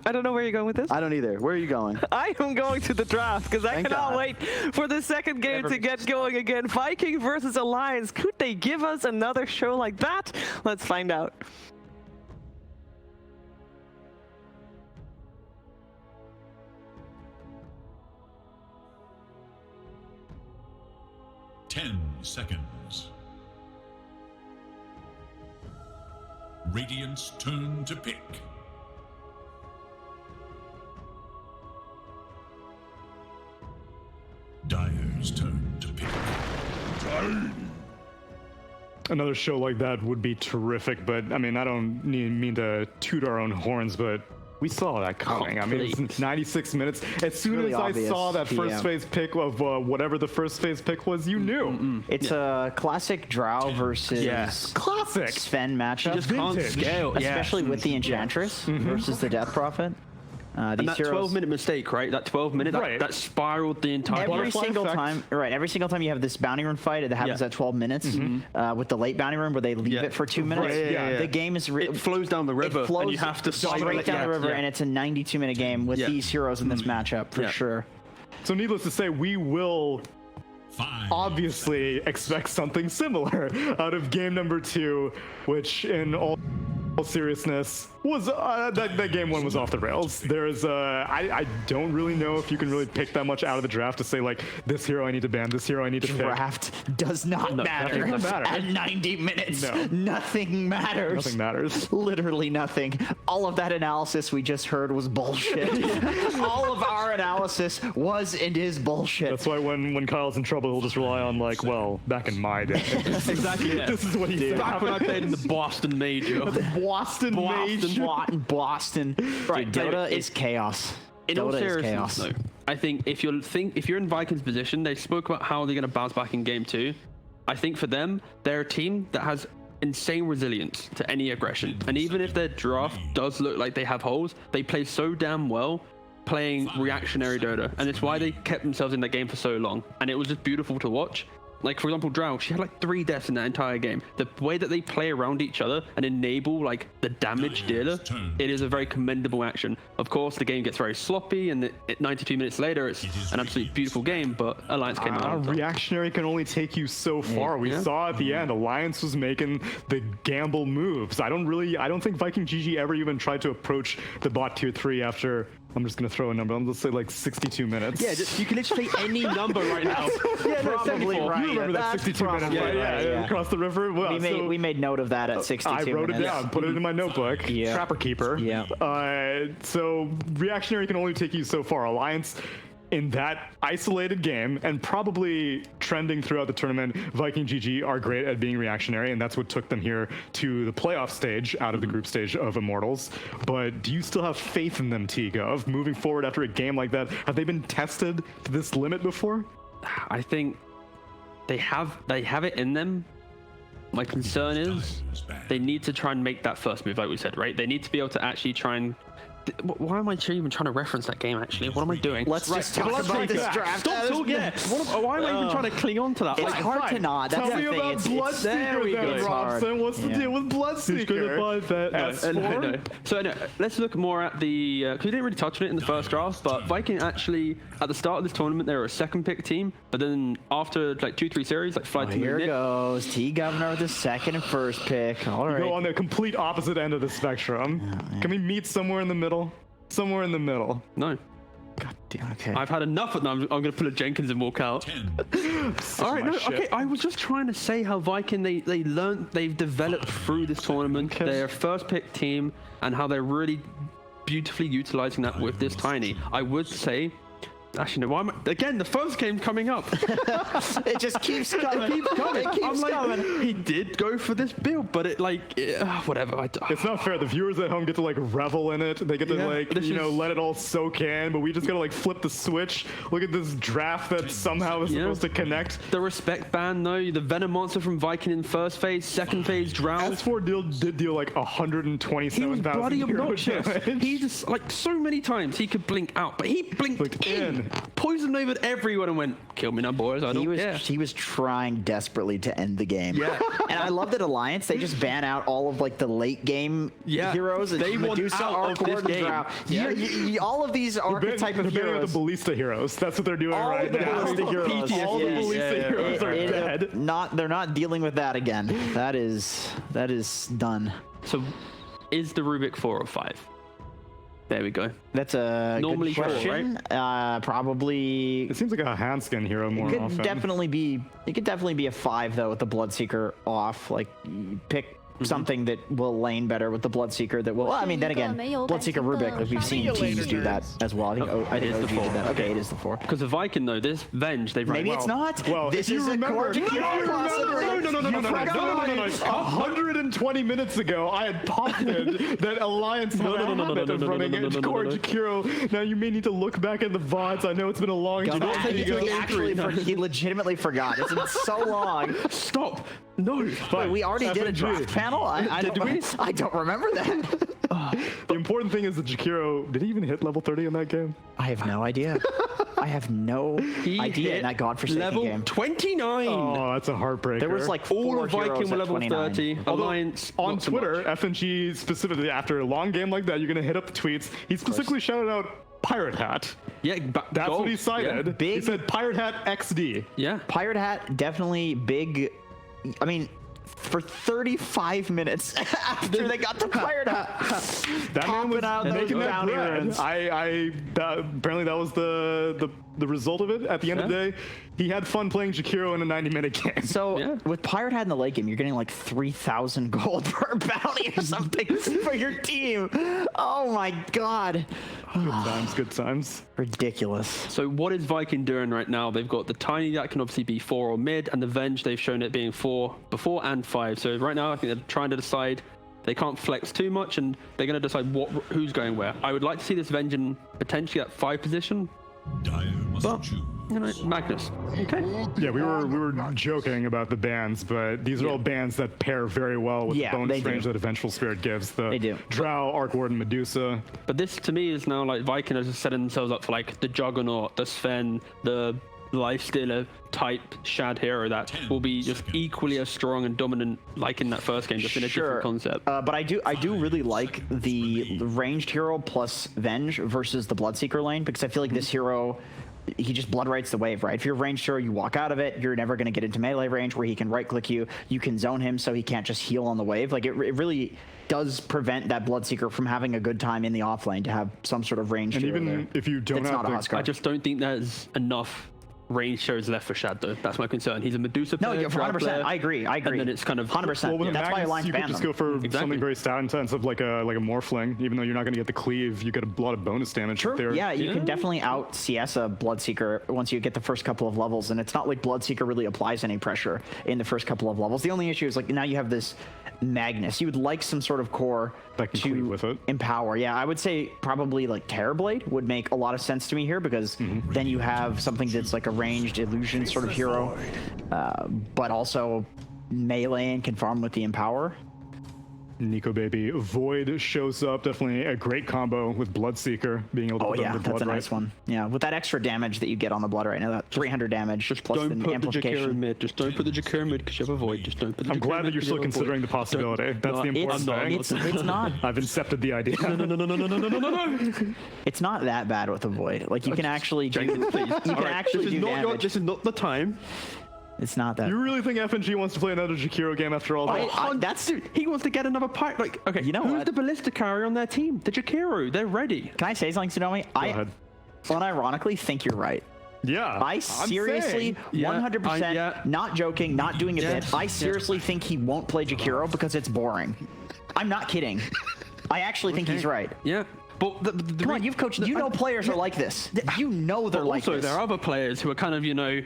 I don't know where you're going with this. I don't either. Where are you going? I am going to the draft because I Thank cannot God. wait for the second game to get going again. Viking versus Alliance. Could they give us another show like that? Let's find out. Ten seconds. Radiant's turn to pick. Dire's turn to pick. Another show like that would be terrific, but I mean, I don't mean to toot our own horns, but we saw that coming. I mean, it's 96 minutes. As soon really as obvious. I saw that first phase pick of whatever the first phase pick was, you knew. It's a classic Drow versus Classic. Sven matchup. Just can't Vintage. scale. Especially with the Enchantress versus the Death Prophet. And These that heroes, 12-minute mistake, right? That 12-minute, Right. that spiraled the entire every Butterfly single effect. time, right? Every single time you have this bounty run fight that happens Yeah. at 12 minutes with the late bounty run where they leave Yeah. it for 2 minutes. Right, yeah. The game is It flows down the river, it flows and you have to straight down the river, and it's a 92-minute game with these heroes in this matchup for sure. So needless to say, we will 5 obviously expect something similar out of game number 2, which in all seriousness was that game one was off the rails. There's I don't really know if you can really pick that much out of the draft to say like this hero I need to ban, this hero I need to pick. Draft does not matter. doesn't matter. At 90 minutes. No. Nothing matters. Nothing matters. Literally nothing. All of that analysis we just heard was bullshit. All of our analysis was and is bullshit. That's why when Kyle's in trouble, he'll just rely on like, well, back in my day. Exactly. Yeah. This is what he did. Back when I played in the Boston Major. Boston Mage. Boston. Right, Dude, Dota it- is chaos. In all Dota is seriousness, chaos. though, I think if you're in Vikings' position, they spoke about how they're going to bounce back in game 2. I think for them, they're a team that has insane resilience to any aggression. And even if their draft does look like they have holes, they play so damn well playing reactionary Dota. And it's why they kept themselves in that game for so long. And it was just beautiful to watch. Like, for example, Drow, she had like 3 deaths in that entire game. The way that they play around each other and enable like the damage dealer, it is a very commendable action. Of course, the game gets very sloppy, and 92 minutes later, it's an absolutely beautiful game, but Alliance came out on top. Reactionary can only take you so far. We saw at the end, Alliance was making the gamble moves. I don't think Viking GG ever even tried to approach the bot tier 3 after, I'm just going to throw a number, let's say like 62 minutes. Yeah, you can literally say any number right now. Yeah, no, probably right. You remember that That's 62 minutes, probably right? right, yeah. Across the river? Well, We made note of that at 62 I wrote minutes. it down, put it in my notebook. Yeah. Trapper Keeper. Yeah. So Reactionary can only take you so far. Alliance, in that isolated game, and probably trending throughout the tournament, Viking GG are great at being reactionary, and that's what took them here to the playoff stage, out of the group stage of Immortals. But do you still have faith in them, Tiga, of moving forward after a game like that? Have they been tested to this limit before? I think they have it in them. My concern is they need to try and make that first move, like we said, right? They need to be able to actually try and... Why am I even trying to reference that game, actually? What am I doing? Let's just talk about this draft. Stop talking. Yeah. Why am I even trying to cling on to that? It's hard to not. That's Tell the me thing. about There we Bloodseeker go. then, It's hard. Robson. What's the Yeah. deal with Bloodseeker? No. So let's look more at the... Because we didn't really touch on it in the first draft, but Viking actually, at the start of this tournament, they were a second pick team, but then after like 2-3 series, like Flight to Here Moon, goes T-Governor with the second and first pick. All Go right. on the complete opposite end of the spectrum. Can we meet somewhere in the middle? Somewhere in the middle. No. God damn. Okay. I've had enough of them. I'm going to pull a Jenkins and walk out. 10. All right, my no, shit. okay. I was just trying to say how Viking they've developed through this tournament. Okay. They're a first pick team, and how they're really beautifully utilizing that with this tiny. I would say, actually, no. Why am I, again? The first game coming up. It just keeps coming. It keeps I'm like, coming. he did go for this build, but it whatever. It's not fair. The viewers at home get to like revel in it. They get to this is- let it all soak in. But we just gotta like flip the switch. Look at this draft that somehow is supposed to connect. The respect ban, though. The Venom monster from Viking in first phase, second phase Drow. S4 did deal like He was 127,000 bloody euro obnoxious. damage. He just, like, so many times he could blink out, but he blinked Blinked in. poison flavored everyone and went, kill me now, boys. I don't care. He was trying desperately to end the game. Yeah. And I love that Alliance, they just ban out all of like the late game heroes. They want Medusa, out of this Arcor, game. Drow. All of these archetype of They're banning out heroes. the ballista heroes. That's what they're doing All right of the now. ballista heroes. All the PTSD. ballista heroes are dead. They're not dealing with that again. That is done. So, is the Rubik 4 or 5? There we go. That's a Normally good 4, question. Probably. It seems like a hand skin hero more It often. could definitely be a 5 though with the Bloodseeker off. Like you pick something that will lane better with the Bloodseeker. That will. Well, I mean, then again, Bloodseeker Rubik. Like we've seen teams do that as well. I think. I think it is OG the 4. did that. Okay, it is the 4. Because the Viking, though, this Venge, they've Maybe it's not. Well, This if you is a remember, core Jakiro class. no. 120 minutes ago, I had posited that Alliance had a habit of running core Jakiro. Now you may need to look back at the VODs. I know it's been a long time. He legitimately forgot. It's been so long. Stop! No! Wait, we already did a draft panel? I don't remember that. The important thing is that Jakiro, did he even hit level 30 in that game? I have no idea. I have no He idea in hit that godforsaken level game. 29! Oh, that's a heartbreaker. There was like All 4 of Viking heroes were at level 29. 30. Although, Alliance on not so Twitter, much. FNG specifically, after a long game like that, you're going to hit up the tweets. He specifically shouted out Pirate Hat. Yeah, That's gold. what he cited. Yeah. Big- He said Pirate Hat XD. Yeah. Pirate Hat, definitely big. I mean, for 35 minutes after they got the Pirate Hat. That man was Popping out those making that bounty bread. runs. Apparently that was the result of it. At the end of the day, he had fun playing Jakiro in a 90-minute game. So Yeah. with Pirate Hat in the late game, you're getting like 3,000 gold per bounty or something for your team. Oh my god. Good times. Ridiculous. So what is Viking doing right now? They've got the Tiny that can obviously be 4 or mid, and the Venge, they've shown it being 4 before and 5. So right now, I think they're trying to decide. They can't flex too much, and they're going to decide who's going where. I would like to see this Venge in potentially at 5 position. Dire must But, choose. you know, Magnus. Okay. Yeah, we were joking about the bans, but these are all bans that pair very well with Yeah, the bonus they do. range that Vengeful Spirit gives. They do. Drow, Arc Warden, Medusa. But this, to me, is now like Viking are just setting themselves up for like the Juggernaut, the Sven, the Lifestealer type Shad hero that 10 will be just seconds. equally as strong and dominant like in that first game, just in a different concept. But I do really like the ranged hero plus Venge versus the Bloodseeker lane, because I feel like this hero, he just blood rights the wave, right? If you're a ranged hero, you walk out of it, you're never going to get into melee range where he can right click you. You can zone him so he can't just heal on the wave. Like it really does prevent that Bloodseeker from having a good time in the off lane to have some sort of ranged And hero there. even if you don't It's have not a the, Huskar. I just don't think there's enough range shows left for Shad, though. That's my concern. He's a Medusa No, player, yeah, Drow 100%. player, I agree. And then it's kind of 100%. well, with That's why Magnus, Alliance you could banned just them. go for Exactly. something very stat intensive like a Morphling. Even though you're not going to get the cleave, you get a lot of bonus damage. True. There. Yeah, you can definitely out CS a Bloodseeker once you get the first couple of levels, and it's not like Bloodseeker really applies any pressure in the first couple of levels. The only issue is like now you have this Magnus. You would like some sort of core That can cleave with it. empower. Yeah, I would say probably like Terrorblade would make a lot of sense to me here, because then you have something that's like a ranged illusion sort of hero, but also melee and can farm with the empower. Nico Baby. Void shows up. Definitely a great combo with Bloodseeker, being able to Oh put yeah, under that's Blood a nice one. Yeah, with that extra damage that you get on the blood right now, that 300 damage just plus don't the put the Jakiro amplification. mid. Just don't put the Jakiro mid because you have a void. Just don't put the I'm Jakiro glad that mid you're 'cause still you have a void. considering the possibility. That's the No, important I'm thing. not. It's not. I've accepted the idea. No. It's not that bad with the void. Like you can actually do. Jenkins, please. You can actually do damage. This is not the time. It's not that. You really think FNG wants to play another Jakiro game after all that? That's. He wants to get another pirate. Like, okay, You know who's what? the ballista carrier on their team? The Jakiro. They're ready. Can I say something, Tsunami? Go ahead. Unironically think you're right. Yeah. I I'm seriously, saying. 100%, yeah. not joking, not doing a bit. I seriously think he won't play Jakiro because it's boring. I'm not kidding. I actually think he's right. Yeah. But the Come on, you've coached. You know players are like this. You know they're like also, this. there are other players who are kind of,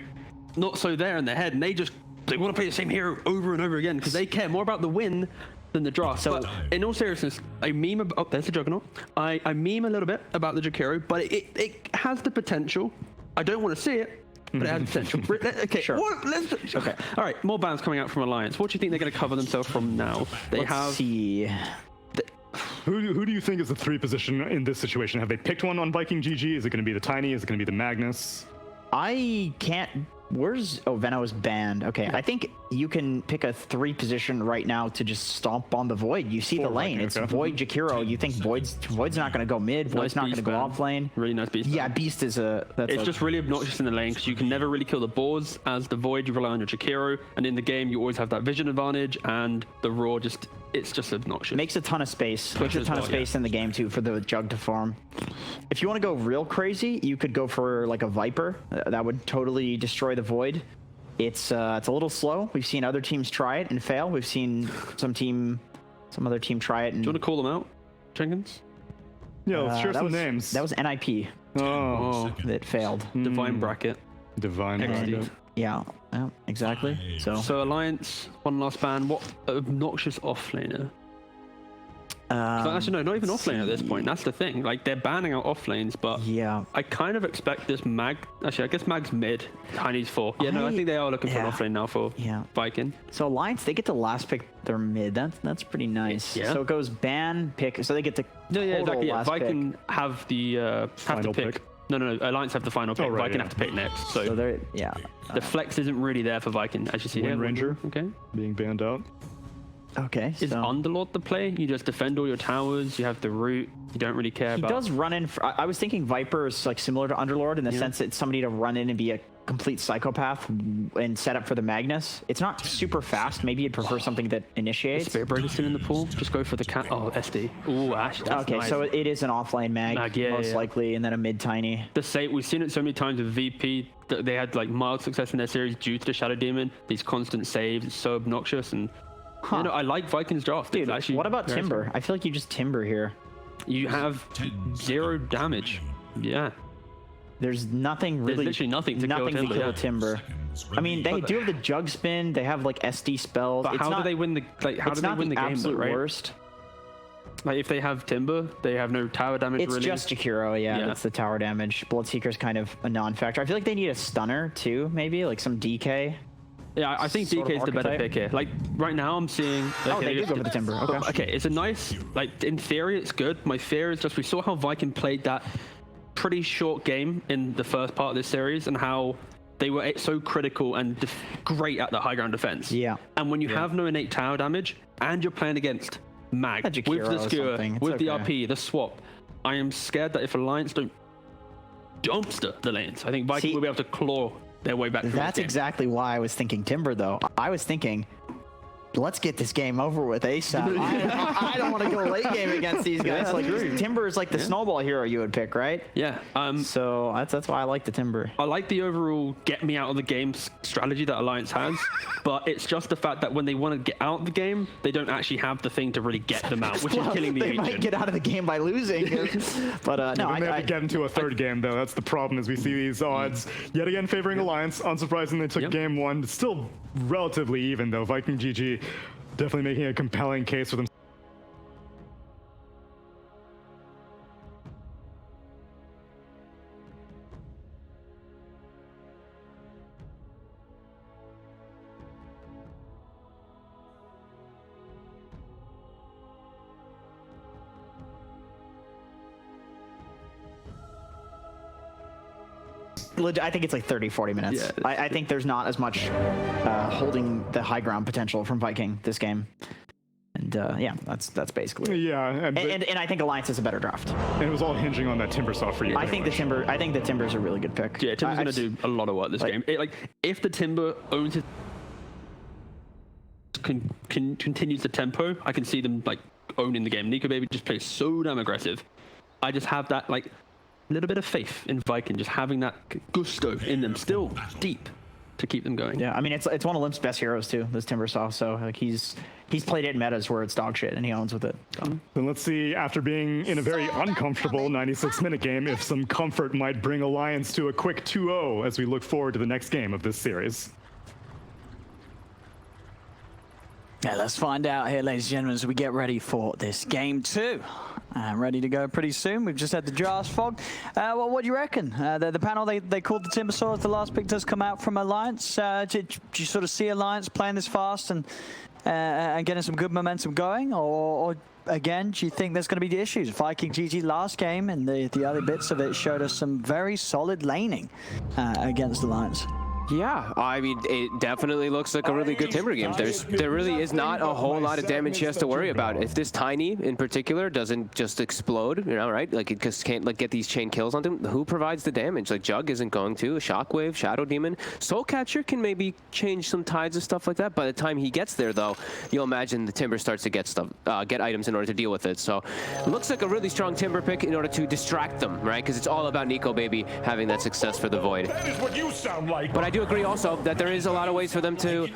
not so there in their head, and they want to play the same hero over and over again because they care more about the win than the draw. So, in all seriousness, I meme about. Oh, there's the Juggernaut. I meme a little bit about the Jakiro, but it has the potential. I don't want to see it, but it has potential. Okay, Sure. Okay. All right, more bans coming out from Alliance. What do you think they're going to cover themselves from now? They Let's have. see. Who do you think is the 3 position in this situation? Have they picked one on Viking GG? Is it going to be the Tiny? Is it going to be the Magnus? I can't. Where's Venno is banned. Okay, I think you can pick a 3 position right now to just stomp on the Void. You see the lane. It's okay. Void Jakiro. You think Void's not going to go mid. Void's not going to go off lane. Really nice beast. Yeah, Beast is a. It's just really obnoxious in the lane because you can never really kill the boards. As the Void, you rely on your Jakiro, and in the game you always have that vision advantage, and the Raw it's just obnoxious. Makes a ton of space. Makes a ton of space in the game too for the Jug to farm. If you want to go real crazy, you could go for like a Viper. That would totally destroy the Void. It's a little slow. We've seen other teams try it and fail. We've seen some other team try it. And, do you want to call them out, Jenkins? Yeah, let's share some was, names. That was NIP Oh, that failed. Divine Bracket. Divine. XD. Bracket. Yeah, exactly. So Alliance, one last ban. What obnoxious offlaner? Actually, no, not even offlane at this point. That's the thing. Like, they're banning out offlanes, but yeah, I kind of expect this Mag. Actually, I guess Mag's mid. Tiny's 4. Yeah, no, I think they are looking for an offlane now for Viking. So Alliance, they get to last pick their mid. That's pretty nice. Yeah. So it goes ban, pick. So they get to Exactly. Yeah, last Viking pick. have the have to Final pick. pick. No. Alliance have the final pick. right, Viking yeah. have to pick next. So, So they're the flex isn't really there for Viking, as you see here. Wind Ranger. Okay. Being banned out. okay. Is So Underlord the play? You just defend all your towers. You have the root. You don't really care he about. does run in. I was thinking Viper is like similar to Underlord in the sense that it's somebody to run in and be a complete psychopath and set up for the Magnus. It's not super fast. Maybe you'd prefer something that initiates. Spirit Breaker still in the pool. Just go for the cat. Oh, SD. Ooh, Ash. That's Okay, nice. so it is an offlane mag, most likely, and then a mid tiny. The same. We've seen it so many times with VP. That they had like mild success in their series due to the Shadow Demon. These constant saves. It's so obnoxious, and you know, I like Vikings draft. Dude, It's actually what about very Timber? I feel like you just Timber here. You have 0 damage. Yeah. There's nothing really. There's literally nothing to kill Timber. Yeah. Timber. I mean, they do have the Jug Spin. They have like SD spells. But how do they win the How do they win the game? Absolute Though, right? worst. Like if they have Timber, they have no tower damage. It's really. just Jakiro, yeah. That's the tower damage. Bloodseeker's kind of a non-factor. I feel like they need a stunner too, maybe like some DK. Yeah, I think sort DK of is the better archetype. pick here. Like right now, I'm seeing. Oh, they did go for the Timber. Okay. Okay, it's a nice. Like in theory, it's good. My fear is just we saw how Viking played that pretty short game in the first part of this series and how they were so critical and great at the high ground defense. Yeah. And when you have no innate tower damage and you're playing against Mag with Jakiro the or skewer, something, it's with the okay. RP, the swap, I am scared that if Alliance don't dumpster the lanes, I think Viking will be able to claw their way back. That's exactly why I was thinking Timber, though. I was thinking, let's get this game over with ASAP. I don't want to go late game against these guys. Yeah, like true. Timber is like the snowball hero you would pick, right? Yeah. So that's why I like the Timber. I like the overall get me out of the game strategy that Alliance has, but it's just the fact that when they want to get out of the game, they don't actually have the thing to really get them out, which is killing the They agent. might get out of the game by losing. But no, Then they have to get into a third game, though. That's the problem, as we see these odds yet again favoring Alliance. Unsurprisingly, they took game 1. It's still relatively even, though. Viking GG definitely making a compelling case for them. I think it's like 30, 40 minutes. Yeah, I think there's not as much holding the high ground potential from Viking this game. And yeah, that's basically it. Yeah, And I think Alliance is a better draft. and it was all hinging on that Timber saw for you. I think the Timber is a really good pick. Yeah, Timber's going to do a lot of work this game. If the Timber owns it, continues the tempo, I can see them like owning the game. Nico Baby just plays so damn aggressive. I just have that like little bit of faith in Viking, just having that gusto in them, still deep, to keep them going. Yeah, I mean it's one of Limp's best heroes too, this Timbersaw. So like he's played it in metas where it's dog shit and he owns with it. So. Then let's see, after being in a very uncomfortable 96-minute game, if some comfort might bring Alliance to a quick 2-0 as we look forward to the next game of this series. Yeah, let's find out here, ladies and gentlemen, as we get ready for this game 2. Ready to go pretty soon. We've just had the Jars Fog. Well, what do you reckon? The panel, they called the Timbersaw as the last pick does come out from Alliance. Do you sort of see Alliance playing this fast and getting some good momentum going? Or again, do you think there's going to be issues? Viking GG last game and the other bits of it showed us some very solid laning against Alliance. Yeah, I mean, it definitely looks like a really good Timber game. There really is not a whole lot of damage he has to worry about. If this Tiny, in particular, doesn't just explode, you know, right? Like, it just can't, like, get these chain kills on him, who provides the damage? Like, Jug isn't going to, a Shockwave, Shadow Demon. Soulcatcher can maybe change some tides and stuff like that. By the time he gets there, though, you'll imagine the Timber starts to get stuff, get items in order to deal with it. So, it looks like a really strong Timber pick in order to distract them, right? Because it's all about Nico, baby, having that success for the Void. That is what you sound like. But I do agree also that there is a lot of ways for them to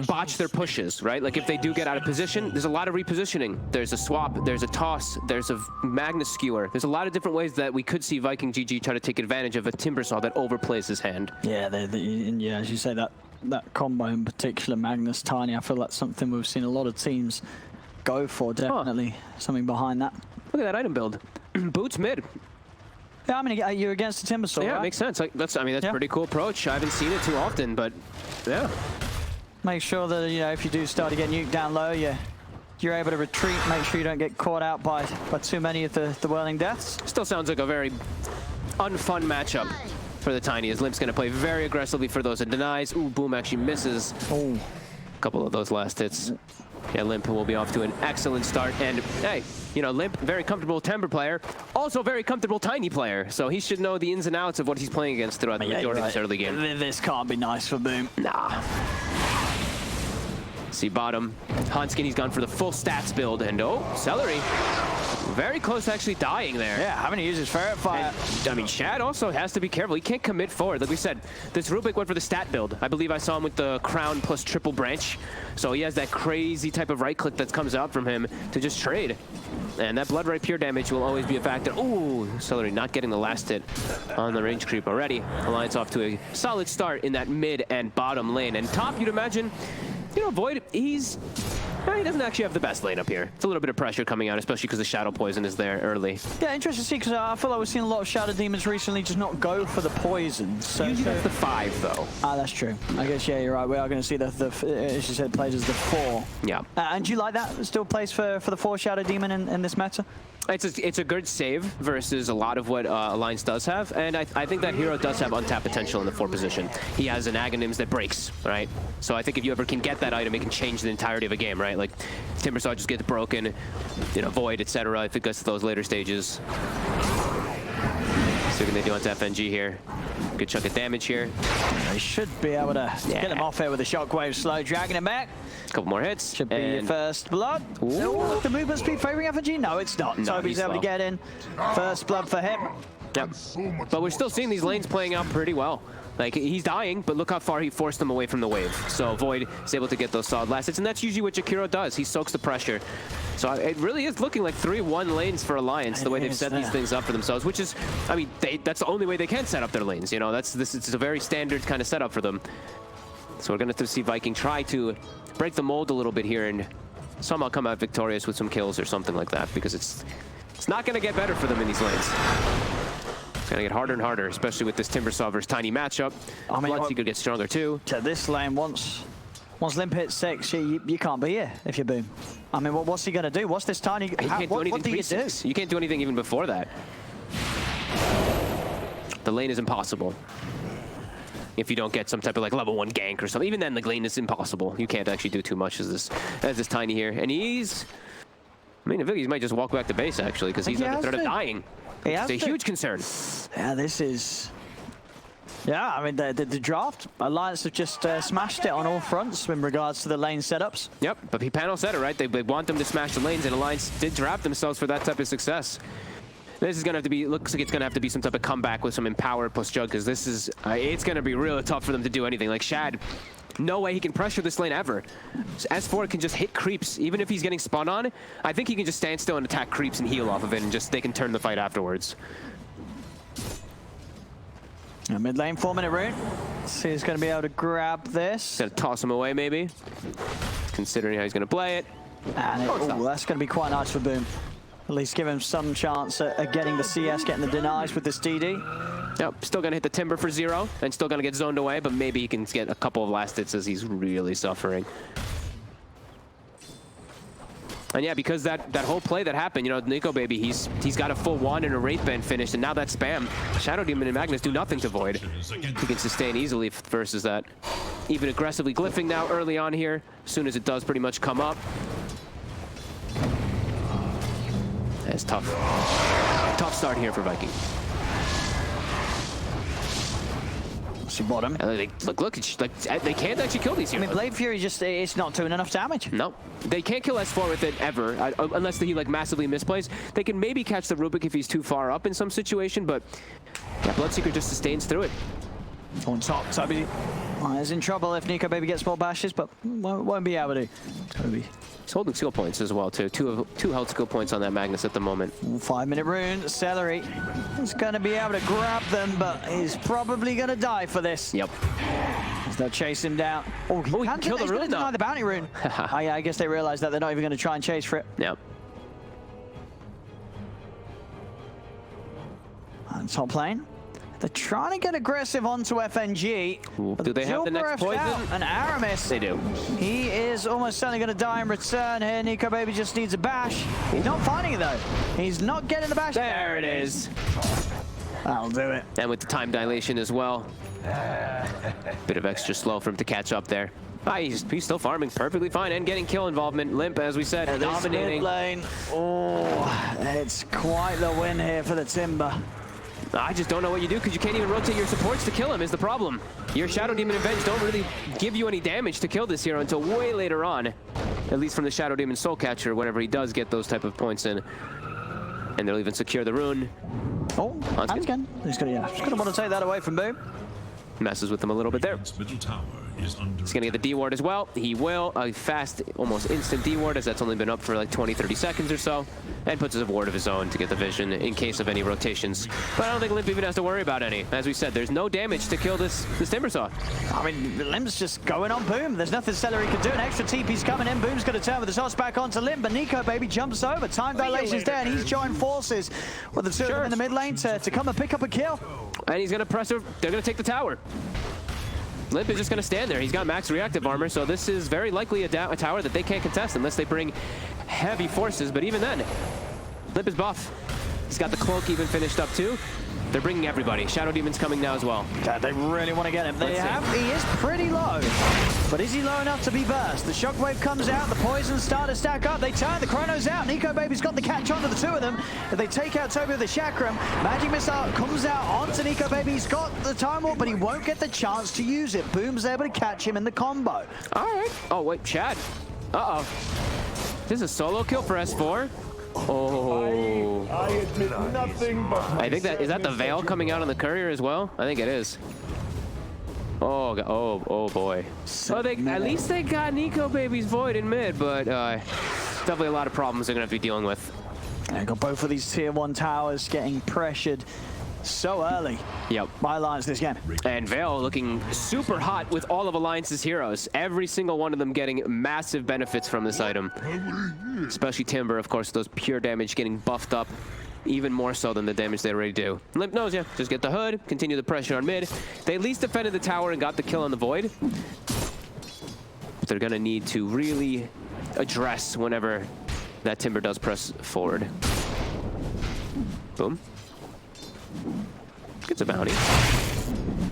botch their pushes, right? Like if they do get out of position, there's a lot of repositioning. There's a swap, there's a toss, there's a Magnus skewer. There's a lot of different ways that we could see Viking GG try to take advantage of a Timbersaw that overplays his hand. Yeah, yeah, as you say, that combo in particular, Magnus Tiny, I feel that's something we've seen a lot of teams go for, definitely. Something behind that. Look at that item build. Boots mid. Yeah, I mean, you're against the Timbersaw, Yeah, right? it makes sense. Like, that's a pretty cool approach. I haven't seen it too often, but yeah. Make sure that, you know, if you do start to get nuked down low, you're able to retreat. Make sure you don't get caught out by too many of the Whirling Deaths. Still sounds like a very unfun matchup for the Tiny, as Limp's going to play very aggressively for those that denies. Ooh, Boom actually misses a couple of those last hits. Yeah, Limp will be off to an excellent start. And hey, you know, Limp, very comfortable Timber player, also very comfortable Tiny player. So he should know the ins and outs of what he's playing against throughout the majority of this early game. This can't be nice for Boom. Nah. See bottom. Hanskin, he's gone for the full stats build. And oh, Celery. Very close to actually dying there. Yeah, having to use his Ferret Fire. And, I mean, Shad also has to be careful. He can't commit forward. Like we said, this Rubik went for the stat build. I believe I saw him with the Crown plus triple branch. So he has that crazy type of right click that comes out from him to just trade. And that Blood Right pure damage will always be a factor. Ooh, Celery not getting the last hit on the range creep already. Alliance off to a solid start in that mid and bottom lane. And top, you'd imagine, you know, Void, he doesn't actually have the best lane up here. It's a little bit of pressure coming out, especially because the Shadow Poison is there early. Yeah, interesting to see, because I feel like we've seen a lot of Shadow Demons recently just not go for the poison. So Usually that's the 5, though. Ah, that's true. I guess, yeah, you're right. We are going to see as you said, plays as the 4. Yeah. And do you like that? Still plays for the 4 Shadow Demon in this meta? It's a good save versus a lot of what Alliance does have, and I think that hero does have untapped potential in the 4 position. He has an Aghanims that breaks, right? So I think if you ever can get that item, it can change the entirety of a game, right? Like Timbersaw just gets broken, you know, Void, etc. If it gets to those later stages. So can they do onto FNG here? Good chunk of damage here. They should be able to get him off here with a Shockwave, slow dragging him back. A couple more hits. Should be your first blood. Ooh, the movement speed favoring FNG? No, it's not. No, Toby's able to get in. First blood for him. Yep. But we're still seeing these lanes playing out pretty well. Like, he's dying, but look how far he forced them away from the wave. So Void is able to get those solid last hits, and that's usually what Jakiro does. He soaks the pressure. So it really is looking like 3-1 lanes for Alliance, the way they've set these things up for themselves, which is, I mean, that's the only way they can set up their lanes. You know, it's a very standard kind of setup for them. So we're going to see Viking try to break the mold a little bit here and somehow come out victorious with some kills or something like that, because it's not going to get better for them in these lanes. It's going to get harder and harder, especially with this Timbersaw versus Tiny matchup. I mean, Bloodseeker gets stronger too. To this lane, once Limp hits 6, you can't be here if you Boom. I mean, what's he going to do? What's this Tiny... He can't do anything pre-6. You can't do anything even before that. The lane is impossible. If you don't get some type of like level 1 gank or something. Even then, the lane is impossible. You can't actually do too much as this Tiny here. And he's... I mean, I think he might just walk back to base, actually, because he's under threat of dying. It's a huge concern. Yeah, this is... Yeah, I mean, the draft, Alliance have just smashed it on all fronts in regards to the lane setups. Yep, but Panel said it, right? They want them to smash the lanes, and Alliance did draft themselves for that type of success. This is going to have to be, looks like it's going to have to be some type of comeback with some Empower plus Jug, because this is, it's going to be really tough for them to do anything. Like Shad, no way he can pressure this lane ever. So S4 can just hit creeps, even if he's getting spun on. I think he can just stand still and attack creeps and heal off of it, and just they can turn the fight afterwards. A mid lane, 4-minute rune. See who's going to be able to grab this. Going to toss him away, maybe, considering how he's going to play it. And that's going to be quite nice for Boom. At least give him some chance at getting the CS, getting the denies with this DD. Yep, still going to hit the Timber for 0, and still going to get zoned away, but maybe he can get a couple of last hits as he's really suffering. And yeah, because that whole play that happened, you know, Nico Baby, he's got a full wand and a Wraith Band finished, and now that spam, Shadow Demon and Magnus do nothing to Void. He can sustain easily versus that. Even aggressively glyphing now early on here, as soon as it does pretty much come up. That's tough. Tough start here for Viking. See bottom. Look, they can't actually kill these I heroes. mean, Blade Fury just, it's not doing enough damage. No, they can't kill S4 with it ever, unless he like massively misplays. They can maybe catch the Rubik if he's too far up in some situation, but yeah, Bloodseeker just sustains through it. On top, Toby is in trouble if Nico Baby gets more bashes, but won't be able to. Toby. He's holding skill points as well, too. Two held skill points on that Magnus at the moment. 5-minute rune. Celery is going to be able to grab them, but he's probably going to die for this. Yep. As they'll chase him down. Oh, he can kill the rune, deny though. the bounty rune. Oh, yeah, I guess they realize that they're not even going to try and chase for it. Yep. On top lane. They're trying to get aggressive onto FNG. Ooh, do they have the next poison? And Aramis. They do. He is almost certainly going to die in return here. Nico Baby just needs a bash. He's not finding it though. He's not getting the bash. There it is. That'll do it. And with the time dilation as well. Bit of extra slow for him to catch up there. He's still farming perfectly fine and getting kill involvement. Limp, as we said, dominating. Mid lane. Oh, it's quite the win here for the Timber. I just don't know what you do because you can't even rotate your supports to kill him is the problem. Your Shadow Demon and Venge don't really give you any damage to kill this hero until way later on. At least from the Shadow Demon Soul Catcher whenever he does get those type of points in. And they'll even secure the rune. Oh, again. He's gonna want to take that away from Boom. Messes with them a little bit there. Middle tower is under. He's gonna get the D-ward as well. He will. A fast, almost instant D-ward, as that's only been up for like 20-30 seconds or so. And puts a ward of his own to get the vision in case of any rotations. But I don't think Limp even has to worry about any. As we said, there's no damage to kill this Timbersaw. I mean, Limp's just going on Boom. There's nothing Celery can do. An extra TP's coming in. Boom's going to turn with the shots back onto Limp, but Nico Baby jumps over. Time dilation's there, and he's joined forces with the two of them in the mid lane to come and pick up a kill. And he's gonna press her. They're gonna take the tower. Limp is just gonna stand there. He's got max reactive armor, so this is very likely a tower that they can't contest unless they bring heavy forces. But even then, Limp is buff. He's got the cloak even finished up too. They're bringing everybody. Shadow Demon's coming now as well. God, they really want to get him. He is pretty low, but is he low enough to be burst? The shockwave comes out, the poisons start to stack up. They turn, the chrono's out. Nico Baby's got the catch onto the two of them. If they take out Toby with the chakram, Magic Missile comes out onto Nico Baby. He's got the time warp, but he won't get the chance to use it. Boom's able to catch him in the combo. All right. Oh, wait, Chad. Uh-oh. This is a solo kill for S4. Oh. I admit nothing but I think is that the Veil coming out on the courier as well? I think it is. Oh, oh boy. Well, at least they got Nico Baby's Void in mid, but definitely a lot of problems they're gonna have to be dealing with. They got both of these tier 1 towers getting pressured so early. Yep. By Alliance this game. And Veil looking super hot with all of Alliance's heroes. Every single one of them getting massive benefits from this item. Especially Timber, of course, those pure damage getting buffed up even more so than the damage they already do. Limp knows ya. Just get the hood, continue the pressure on mid. They at least defended the tower and got the kill on the Void. But they're gonna need to really address whenever that Timber does press forward. Boom. Gets a bounty.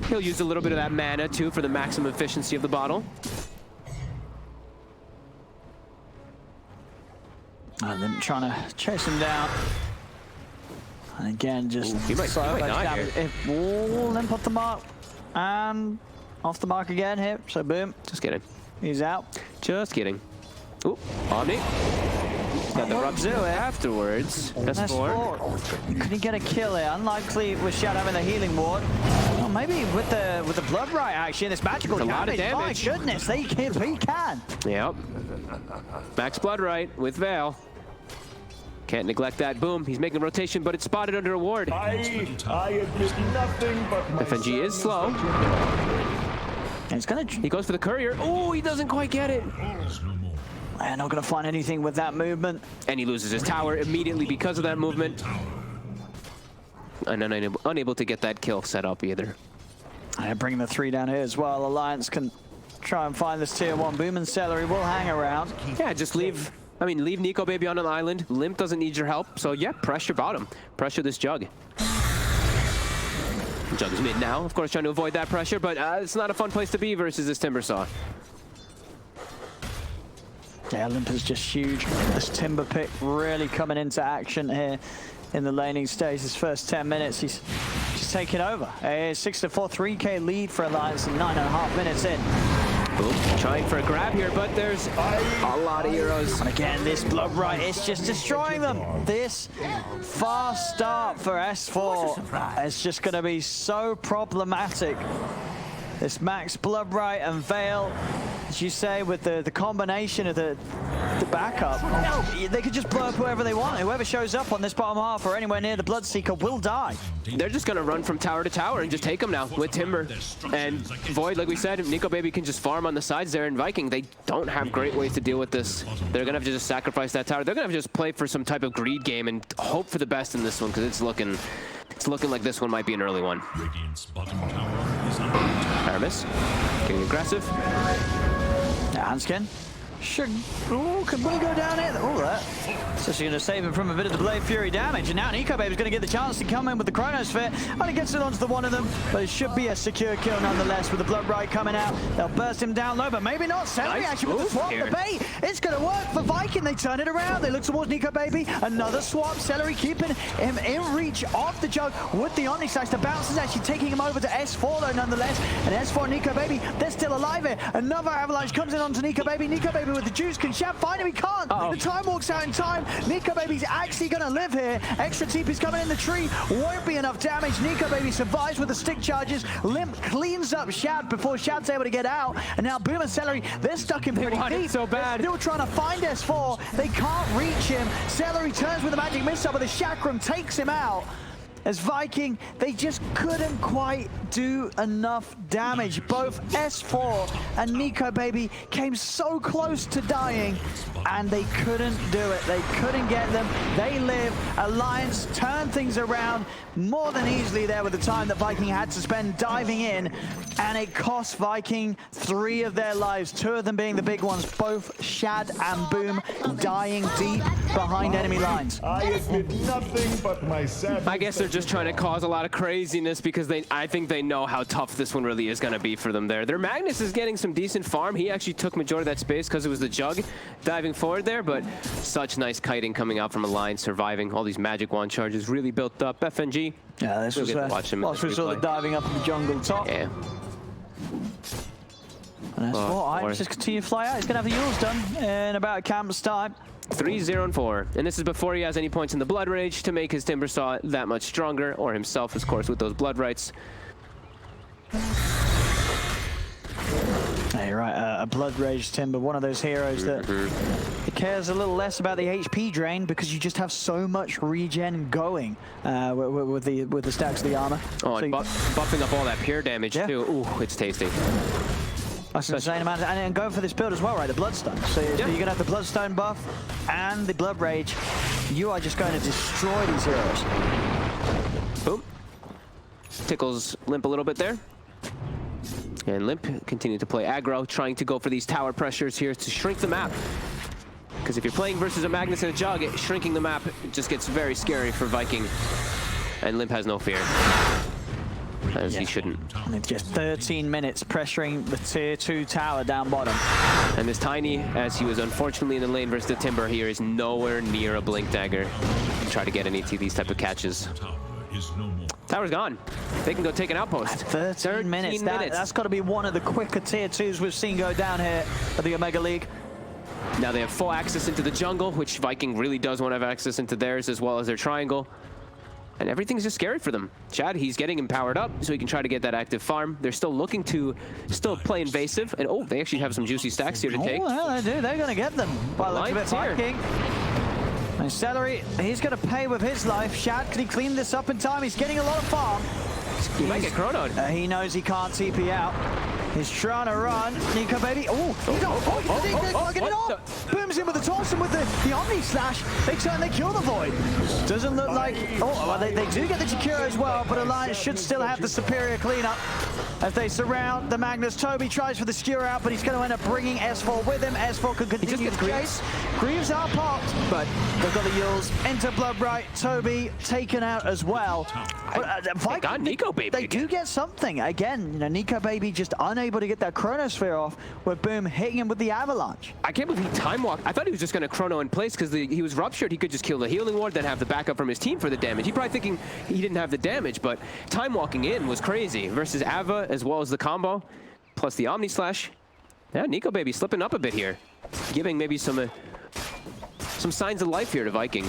He'll use a little bit of that mana too for the maximum efficiency of the bottle. And then trying to chase him down. And again, just he might die here. Limp off the mark. And off the mark again here. So boom. Just kidding. He's out. Just kidding. Ooh, Omni. Got the rub afterwards. That's 4. Could he get a kill here? Unlikely with Shadow having the healing ward. Well, maybe with the blood right actually, and this magical That's a lot damage. of damage. My goodness, he can. Yep. Max blood right with Veil. Can't neglect that. Boom. He's making a rotation, but it's spotted under a ward. I admit nothing but FNG is slow. And he goes for the courier. Oh, he doesn't quite get it. They're not going to find anything with that movement. And he loses his tower immediately because of that movement. And unable to get that kill set up either. And bringing the 3 down here as well. Alliance can try and find this tier 1. Boom and Celery will hang around. Yeah, just leave I mean, leave Nico Baby on an island. Limp doesn't need your help. So yeah, pressure bottom. Pressure this Jug. Jug's mid now, of course, trying to avoid that pressure, but it's not a fun place to be versus this Timbersaw. Yeah, Limp is just huge. This Timber pick really coming into action here in the laning stage. His first 10 minutes, he's just taking over. A 6-4 3K lead for Alliance in 9.5 minutes in. Ooh, trying for a grab here, but there's a lot of heroes. And again, this Blood Right is just destroying them. This fast start for S4 is just going to be so problematic. This Max Blood Right and Veil, as you say, with the combination of the backup, they could just blow up whoever they want. Whoever shows up on this bottom half or anywhere near the Bloodseeker will die. They're just going to run from tower to tower and just take them now with Timber. And Void, like we said, Nico Baby can just farm on the sides there in Viking. They don't have great ways to deal with this. They're going to have to just sacrifice that tower. They're going to have to just play for some type of greed game and hope for the best in this one, because it's looking like this one might be an early one. Radiant's bottom tower is under attack. Aramis getting aggressive. Hanskin. Should, can we go down here? Oh, that. So she's going to save him from a bit of the Blade Fury damage. And now Nico Baby's going to get the chance to come in with the Chronosphere. Only gets it onto the one of them, but it should be a secure kill nonetheless with the Blood Right coming out. They'll burst him down low, but maybe not. Celery actually with the swap, the bait. It's going to work for Viking. They turn it around. They look towards Nico Baby. Another swap. Celery keeping him in reach of the Jug with the Omni Slash. The bounce is actually taking him over to S4 though nonetheless. And S4 Nico Baby, they're still alive here. Another avalanche comes in onto Nico Baby. Nico Baby with the juice. Can Shab find him? He can't. The time walks out in time. Nico Baby's actually going to live here. Extra TP's coming in the tree. Won't be enough damage. Nico Baby survives with the stick charges. Limp cleans up Shab before Shab's able to get out. And now Boom and Celery, they're stuck in pretty deep. So bad. They're still trying to find S4. They can't reach him. Celery turns with a magic missile, but the Chakram takes him out. As Viking, they just couldn't quite do enough damage. Both S4 and Nico Baby came so close to dying, and they couldn't do it. They couldn't get them. They live. Alliance turned things around more than easily there with the time that Viking had to spend diving in, and it cost Viking 3 of their lives, 2 of them being the big ones, both Shad and Boom dying deep behind enemy lines. I admit nothing but my sadness. I guess they're just trying to cause a lot of craziness because I think they know how tough this one really is going to be for them there. Their Magnus is getting some decent farm. He actually took majority of that space because it was the Jug diving forward there, but such nice kiting coming out from Alliance, surviving all these magic wand charges, really built up. FNG. Yeah, this was whilst we saw the diving up in the jungle top. Yeah. And S4, just continue to fly out. He's going to have the Yules done in about a camp's time. 3-0-4, and this is before he has any points in the Blood Rage to make his Timbersaw that much stronger, or himself, of course, with those Blood Rights. Yeah, you're right, a Blood Rage Timber, one of those heroes that cares a little less about the HP drain because you just have so much regen going with the stacks of the armor. Oh, so and buffing up all that pure damage too. Ooh, it's tasty. That's an insane amount, and going for this build as well, right? The Bloodstone. So you're gonna have the Bloodstone buff and the Blood Rage. You are just going to destroy these heroes. Boom. Tickles Limp a little bit there. And Limp continue to play aggro, trying to go for these tower pressures here to shrink the map. Because if you're playing versus a Magnus and a Jug, shrinking the map just gets very scary for Viking. And Limp has no fear. As he shouldn't. And just 13 minutes pressuring the tier 2 tower down bottom. And this Tiny, as he was unfortunately in the lane versus the Timber here, is nowhere near a Blink Dagger to try to get any of these type of catches. Tower is no more. Tower's gone. They can go take an outpost. 13 minutes. That's got to be one of the quicker tier 2s we've seen go down here at the Omega League. Now they have full access into the jungle, which Viking really does want to have access into theirs as well as their triangle. And everything's just scary for them. Chad, he's getting him powered up so he can try to get that active farm. They're still looking to play invasive. And oh, they actually have some juicy stacks here to take. Oh, yeah, they do. They're going to get them. By the look of it, Viking. And Celery, he's going to pay with his life. Shad, can he clean this up in time? He's getting a lot of farm. He might get chronoed. He knows he can't TP out. He's trying to run. Nico Baby. Oh, get it off. Booms in with the toss and with the Omni Slash. They turn, they kill the Void. Doesn't look like. Oh, well, they do get the Jakiro as well, but Alliance should still have the superior cleanup as they surround the Magnus. Toby tries for the skewer out, but he's going to end up bringing S4 with him. S4 can continue the chase. Greaves are popped, but they've got the Yules into Bloodbright. Toby taken out as well. They got Nico Baby. They do get something. Again, you know, Nico Baby just unable to get that Chronosphere off with Boom hitting him with the Avalanche. I can't believe he time walked. I thought he was just going to chrono in place because he was ruptured. He could just kill the healing ward, then have the backup from his team for the damage. He probably thinking he didn't have the damage, but time walking in was crazy versus Ava as well as the combo, plus the Omni Slash. Yeah, Nico Baby slipping up a bit here, giving maybe some signs of life here to Viking.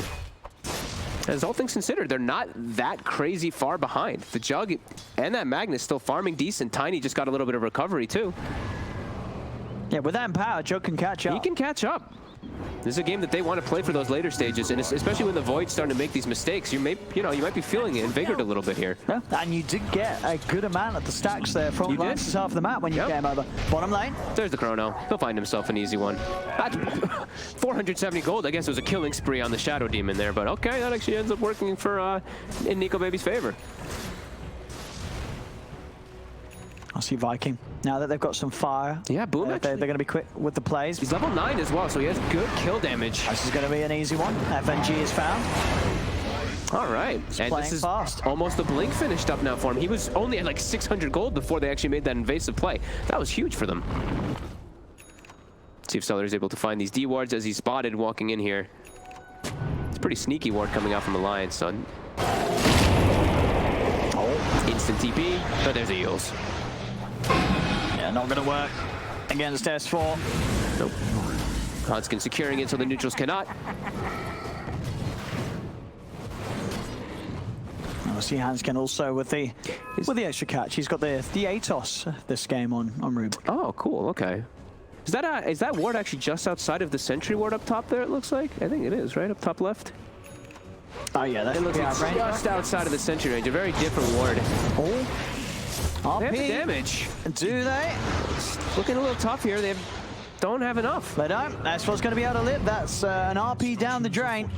As all things considered, they're not that crazy far behind. The Jug and that Magnus still farming decent. Tiny just got a little bit of recovery too. Yeah, with that power, Jug can catch up. He can catch up. This is a game that they want to play for those later stages, and especially when the Void's starting to make these mistakes, you might be feeling invigorated a little bit here. Yeah, and you did get a good amount of the stacks there from Lance's half of the map when you came over. Bottom lane. There's the chrono. He'll find himself an easy one. 470 gold. I guess it was a killing spree on the Shadow Demon there, but okay, that actually ends up working for in Nico Baby's favor. I see Viking. Now that they've got some fire, yeah, Boom. They're going to be quick with the plays. He's level 9 as well, so he has good kill damage. This is going to be an easy one. FNG is found. All right, and this is fast. Almost the blink finished up now for him. He was only at like 600 gold before they actually made that invasive play. That was huge for them. Let's see if Seller is able to find these D wards as he's spotted walking in here. It's a pretty sneaky ward coming out from Alliance, son. Oh, instant TP, but there's a Yules. Yeah, not going to work against S4. Nope. Hanskin securing it so the neutrals cannot. I see Hanskin also with the extra catch. He's got the Atos this game on Rube. Oh, cool. Okay. Is that ward actually just outside of the sentry ward up top there? It looks like. I think it is right up top left. Oh yeah, that looks like just outside of the sentry range. A very different ward. Oh. RP. They have the damage. Do they? It's looking a little tough here. They don't have enough. They don't. That's what's going to be able to live. That's an RP down the drain.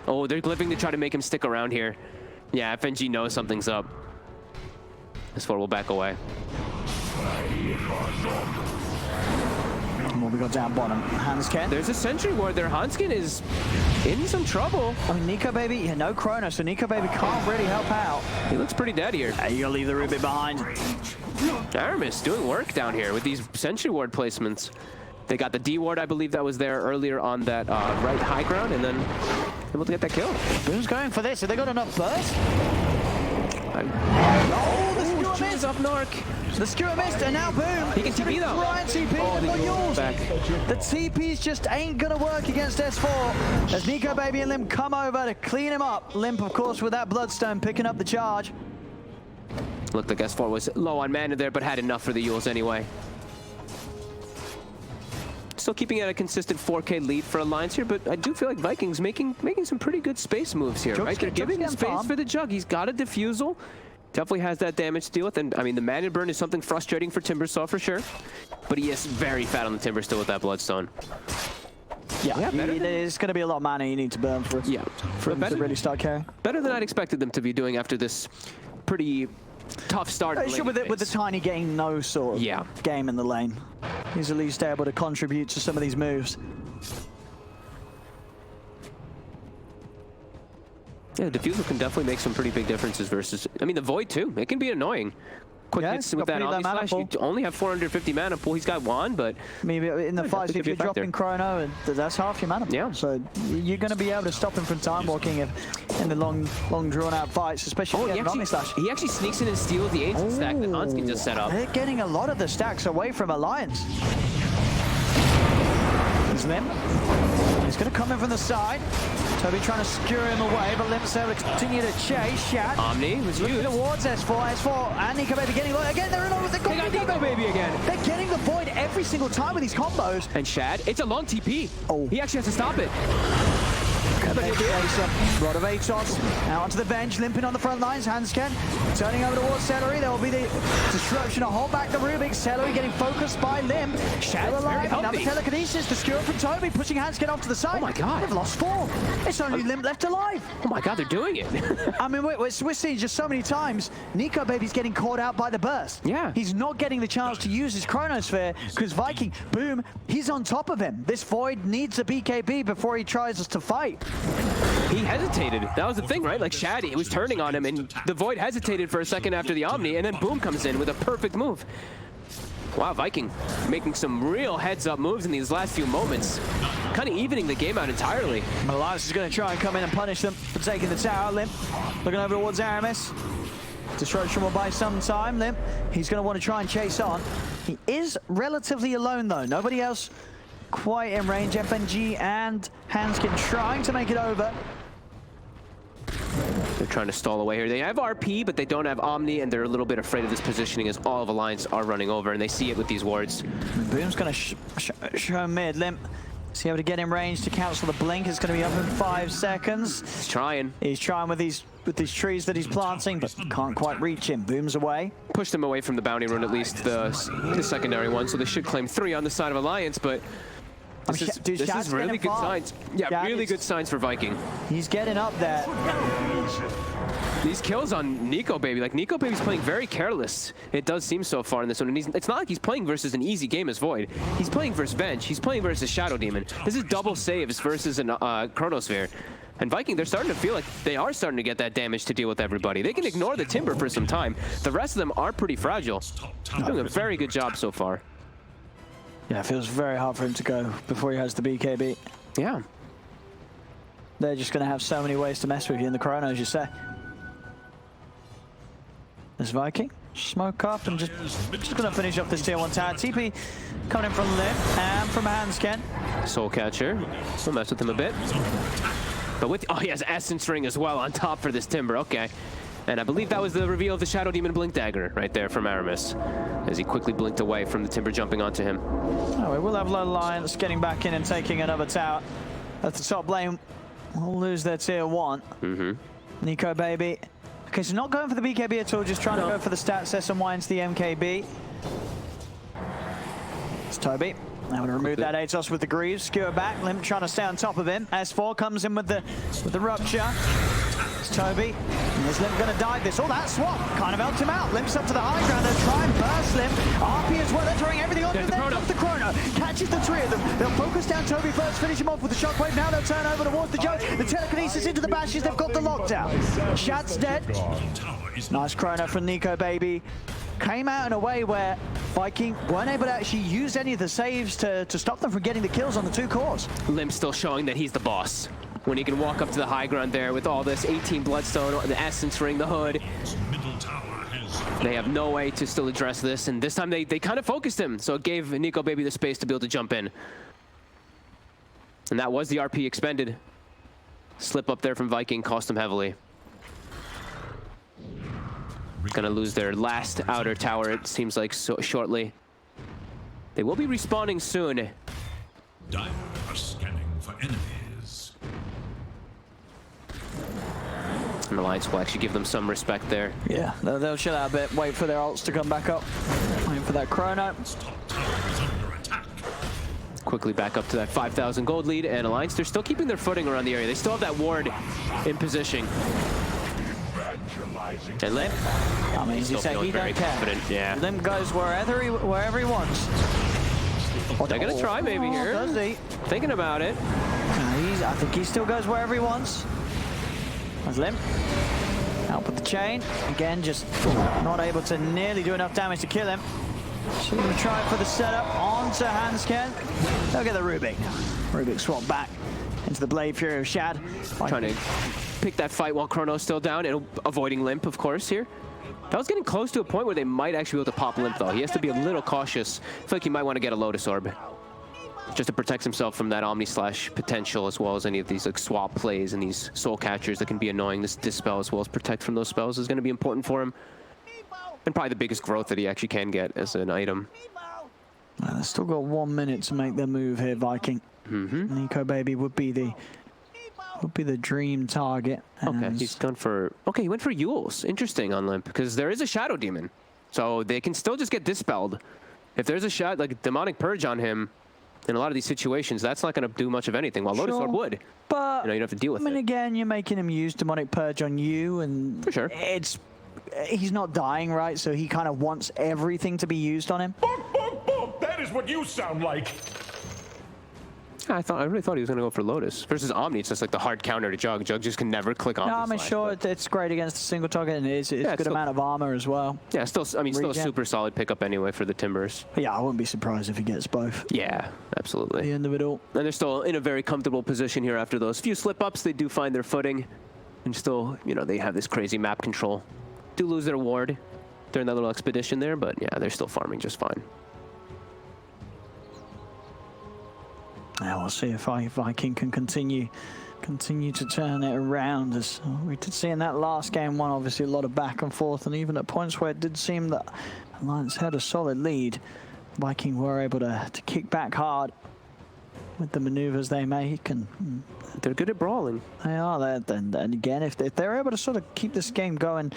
Oh, they're glyphing to try to make him stick around here. Yeah, FNG knows something's up. This four will back away. What we got down bottom? Hanskin. There's a sentry ward there. Hanskin is in some trouble. I mean, Nico Baby, yeah, no chrono, so Nico Baby can't really help out. He looks pretty dead here. You gotta leave the Ruby behind. Aramis doing work down here with these sentry ward placements. They got the D ward, I believe that was there earlier on that right high ground, and then able to get that kill. Boom's going for this. Have they got enough burst? Oh, the skewer up Narc. The skewer missed, and now Boom. He can TP though. Ryan TP back. The TPs just ain't gonna work against S4. As Nico Baby and Limp come over to clean him up. Limp, of course, with that Bloodstone picking up the charge. Looked like S4 was low on mana there, but had enough for the Yules anyway. Still keeping it a consistent 4K lead for Alliance here, but I do feel like Vikings making some pretty good space moves here, right? They're giving him space for the Jug. He's got a defusal. Definitely has that damage to deal with, and I mean, the mana burn is something frustrating for Timbersaw for sure, but he is very fat on the Timber still with that Bloodstone. Yeah, there's going to be a lot of mana you need to burn for, for him to really start carrying. Better than I'd expected them to be doing after this pretty tough start. Sure, with the Tiny getting no sort of game in the lane. He's at least able to contribute to some of these moves. Yeah, the Diffusal can definitely make some pretty big differences versus, I mean, the Void too. It can be annoying. Quick hits with that Omni Slash. You only have 450 mana pool. He's got one, but maybe in the fights, if you're dropping Chrono, that's half your mana. Yeah. So you're going to be able to stop him from time walking in the long drawn out fights, especially with Omni Slash. He actually sneaks in and steals the ancient stack that Hanskin just set up. They're getting a lot of the stacks away from Alliance. He's Limp. He's going to come in from the side. Toby trying to skewer him away, but Limp's able to continue to chase. Shat. Omni was used. Towards S4, and Nico Baby getting again. They're in over. They got Nico Baby again. They're getting the Void every single time with these combos. And Shad, it's a long TP. Oh, he actually has to stop it. Rod of Atos out onto the bench, limping on the front lines. Hansken turning over towards Celery. There will be the disruption to hold back the Rubik. Celery getting focused by Lim. Shadow alive, another telekinesis. The skewer from Toby pushing Hansken off to the side. Oh my god. They've lost 4. It's only Lim left alive. Oh my god, they're doing it. I mean, we're seeing just so many times Nico Baby's getting caught out by the burst. Yeah. He's not getting the chance to use his Chronosphere because Viking, boom, he's on top of him. This Void needs a BKB before he tries us to fight. He hesitated. That was the thing, right? Like Shad, it was turning on him, and the Void hesitated for a second after the Omni, and then boom comes in with a perfect move. Wow, Viking making some real heads-up moves in these last few moments. Kind of evening the game out entirely. Elias is going to try and come in and punish them for taking the tower. Limp looking over towards Aramis. Destruction will buy some time. Limp, he's going to want to try and chase on. He is relatively alone, though. Nobody else quite in range. FNG and Hansken trying to make it over. They're trying to stall away here. They have RP, but they don't have Omni, and they're a little bit afraid of this positioning as all of Alliance are running over, and they see it with these wards. Boom's going to show mid. Limp, is he able to get in range to cancel the blink? It's going to be up in 5 seconds. He's trying. He's trying with these trees that he's planting, but can't quite reach him. Boom's away. Pushed them away from the bounty rune, at least the secondary one, so they should claim 3 on the side of Alliance, but this is really good signs. Yeah, really good signs for Viking. He's getting up there. These kills on Nico Baby, like Nico Baby's playing very careless. It does seem so far in this one, and it's not like he's playing versus an easy game as Void. He's playing versus Venge. He's playing versus Shadow Demon. This is double saves versus a Chronosphere. And Viking, they're starting to feel like they are starting to get that damage to deal with everybody. They can ignore the Timber for some time. The rest of them are pretty fragile. Doing a very good job so far. Yeah, it feels very hard for him to go before he has the BKB. Yeah. They're just going to have so many ways to mess with you in the Chrono, as you say. There's Viking. Smoke up and just going to finish off this tier 1 tower. TP coming in from Lim and from Hansken. Soul Catcher. We'll mess with him a bit. But with, oh, he has Essence Ring as well on top for this Timber. Okay. And I believe that was the reveal of the Shadow Demon Blink Dagger right there from Aramis, as he quickly blinked away from the Timber jumping onto him. Oh, we will have Low Alliance getting back in and taking another tower. At the top lane, we'll lose their tier 1. Nico Baby. Okay, so not going for the BKB at all, just trying to go for the stats SMY into the MKB. It's Toby. Now going to remove that Atos with the Greaves. Skewer back. Limp trying to stay on top of him. S4 comes in with the Rupture. It's Toby. And is Limp going to dive this? Oh, that swap kind of helped him out. Limp's up to the high ground. They'll try and burst Limp. RP as well. They're throwing everything on. Then comes the Chrono. Catches the 3 of them. They'll focus down Toby first, finish him off with the Shockwave. Now they'll turn over towards the Joe. The telekinesis into the bashes. They've got the lockdown. Shad's dead. Nice Chrono from Nico Baby. Came out in a way where Viking weren't able to actually use any of the saves to stop them from getting the kills on the 2 cores. Limp still showing that he's the boss. When he can walk up to the high ground there with all this 18 Bloodstone, the Essence Ring, the Hood. They have no way to still address this, and this time they kind of focused him, so it gave Nico Baby the space to be able to jump in. And that was the RP expended. Slip up there from Viking cost them heavily. Gonna lose their last outer tower, it seems like, shortly. They will be respawning soon. Dire are scanning for enemies. And Alliance will actually give them some respect there. Yeah, they'll chill out a bit, wait for their ults to come back up. Waiting for that Chrono. Top tower is under attack. Quickly back up to that 5,000 gold lead, and Alliance, they're still keeping their footing around the area. They still have that ward in position. And Limp, I mean, you say he don't care. confident. Yeah. Limp goes wherever he wants. They're gonna try maybe here. Does he? Thinking about it. I think he still goes wherever he wants. There's Limp. Out with the chain. Again, just not able to nearly do enough damage to kill him. So we're going to try for the setup onto Hansken. They'll get the Rubik. Rubik swap back into the Blade Fury of Shad. Trying to pick that fight while Chrono's still down, and avoiding Limp, of course, here. That was getting close to a point where they might actually be able to pop Limp, though. He has to be a little cautious. I feel like he might want to get a Lotus Orb, just to protect himself from that Omni Slash potential, as well as any of these like swap plays and these Soul Catchers that can be annoying. This Dispel, as well as protect from those spells, is going to be important for him. And probably the biggest growth that he actually can get as an item. Well, they've still got 1 minute to make their move here, Viking. Nico Baby would be the would be the dream target. Okay, as- he's gone for... Okay, he went for Yules. Interesting on Limp, because there is a Shadow Demon. So they can still just get dispelled. If there's a shot, like Demonic Purge on him, in a lot of these situations, that's not going to do much of anything, while Lotus Sure. Orb would. But You know, you don't have to deal with I mean, it. again, you're making him use Demonic Purge on you, and For sure. he's not dying, right? So he kind of wants everything to be used on him. Bonk, bonk, bonk. That is what you sound like. I really thought he was going to go for Lotus. Versus Omni, it's just like the hard counter to Jug. Jug just can never click on. No, I mean, sure, it's great against a single target, and it's a good still- amount of armor as well. Yeah, still a Regen. super solid pickup anyway for the Timbers. But yeah, I wouldn't be surprised if he gets both Yeah, at absolutely. the end of it all. And they're still in a very comfortable position here after those few slip-ups. They do find their footing, and still, you know, they have this crazy map control. Do lose their ward during that little expedition there, but yeah, they're still farming just fine. Yeah, we'll see if Viking can continue to turn it around. As we did see in that last game one, obviously a lot of back and forth, and even at points where it did seem that Alliance had a solid lead, Viking were able to kick back hard with the maneuvers they make, and They're good at brawling. they are there. And again, if they're able to sort of keep this game going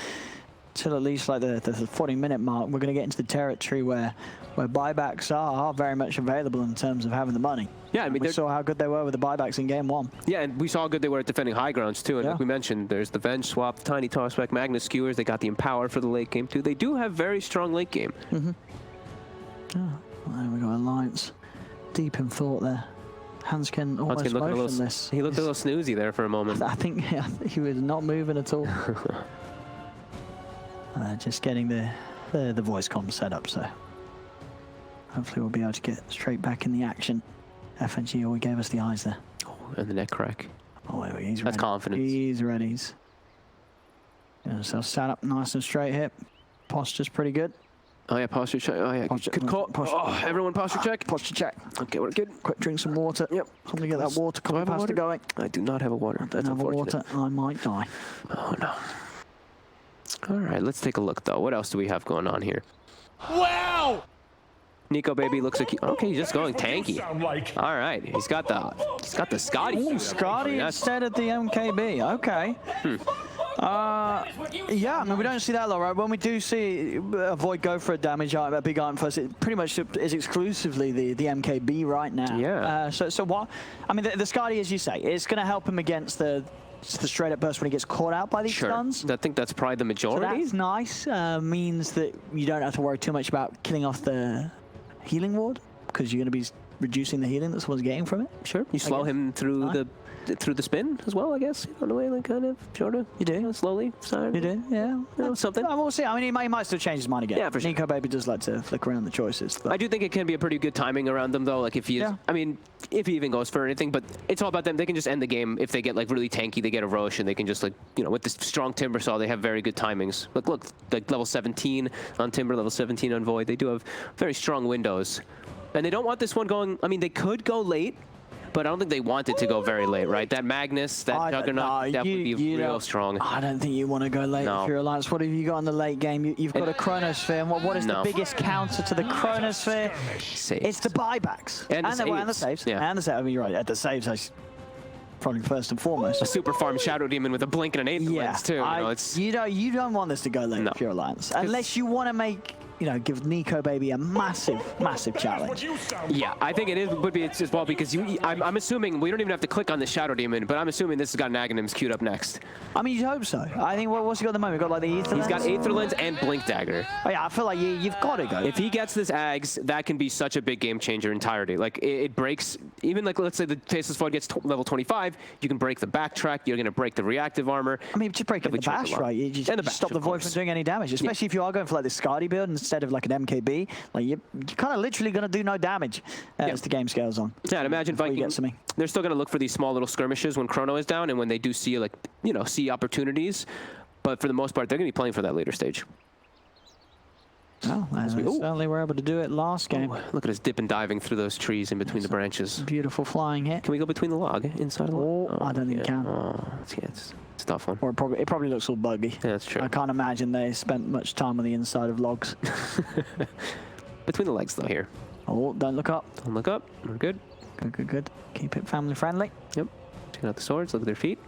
till at least like the 40-minute mark, we're going to get into the territory where buybacks are very much available in terms of having the money. Yeah, I mean, We they're- saw how good they were with the buybacks in game one. Yeah, and we saw how good they were at defending high grounds too. And Yeah. like we mentioned, there's the Venge swap, the Tiny Tossback, Magnus Skewers. They got the Empower for the late game too. They do have very strong late game. There we go, Alliance. Deep in thought there. Hanskin almost Hunskin looking motionless. he looked a little snoozy there for a moment. I think he was not moving at all. Just getting the voice comm set up, so hopefully we'll be able to get straight back in the action. FNG always gave us the eyes there. And the neck crack. Oh, there we go. He's That's ready. confidence. He's ready. He's getting himself sat up nice and straight here. Posture's pretty good. Oh yeah, posture check. Oh yeah, Posture- good call. posture- Oh, everyone posture check. Posture check. Okay, we're good. Quick drink some water. Yep. Somebody get that water Do I have a pasta water? going. I do not have a water. That's Another unfortunate. water, I might die. Oh no. All right, let's take a look though. What else do we have going on here? Wow! Nico baby looks like okay. He's just going That is what you tanky. sound like. All right, he's got the Scotty. Ooh, queued up. Scotty That's- instead of the MKB. Okay. Yeah, I mean, we don't see that a lot, right? When we do see Void go for a damage item, a big item first, it pretty much is exclusively the MKB right now. Yeah. So what? I mean, the Scotty, as you say, it's going to help him against the straight up burst when he gets caught out by these Sure. stuns. I think that's probably the So majority. that's nice. Means that you don't have to worry too much about killing off the healing ward because you're going to be reducing the healing that someone's getting from it. Sure. You slow guess. him through the spin as well, I guess. In a way, like kind of sort of. You do. Slowly. Sorry. You do, yeah. Something. We'll see. I mean, he might still change his mind again. Yeah, for sure. Nico Baby does like to flick around the choices. But I do think it can be a pretty good timing around them, though. Like if he, Yeah. I mean, if he even goes for anything, but it's all about them. They can just end the game if they get like really tanky. They get a Roche, and they can just like with this strong Timber Saw, they have very good timings. Look, like level 17 on Timber, level 17 on Void. They do have very strong windows, and they don't want this one going. I mean, they could go late. But I don't think they want it to go very late, right? That Magnus, that Juggernaut, that would be real don't- strong. I don't think you want to go late No. if you're Alliance. What have you got in the late game? You've got a Chronosphere. And what is No. the biggest counter to the Chronosphere? Saves. It's the buybacks. And the and the saves. saves. Yeah. And the saves. I mean, you're right. At the saves, that's probably first and foremost. A super farm Shadow Demon with a blink and an eighth lens too. You don't want this to go late No. if you're Alliance. Unless you want to make, give Nico Baby a massive challenge. What you sound like. Yeah, I think would be as well because I'm assuming we don't even have to click on the Shadow Demon, but I'm assuming this has got Naganims queued up next. I mean, you'd hope so. I think what's he got at the moment? Got like the Ether. He's got Lens? Aether Lens and Blink Dagger. Oh yeah, I feel like you've got to go. If he gets this Ags, that can be such a big game changer entirely. Like it breaks, even like let's say the Faceless Void gets level 25, you can break the backtrack, you're going to break the reactive armor. I mean, just break up the Definitely change bash, a lot. right? You just And the bash, stop the of Void course. from doing any damage, especially if you are going for like this Skadi build instead of like an MKB. Like you're kind of literally going to do no damage as the game scales on. Yeah, and imagine Before you Viking. get to me. They're still going to look for these small little skirmishes when Chrono is down, and when they do see see opportunities. But for the most part, they're going to be playing for that later stage. Well, they certainly were able to do it last game. Look at us dip and diving through those trees in between the branches. Beautiful flying hit. Can we go between the log inside of the log? Oh, I don't think you can. Oh, it's a tough one. Or it probably looks all buggy. Yeah, that's true. I can't imagine they spent much time on the inside of logs. Between the legs though here. Oh, don't look up. Don't look up. We're good. Good. Keep it family friendly. Yep. Take Check out the swords, look at their feet.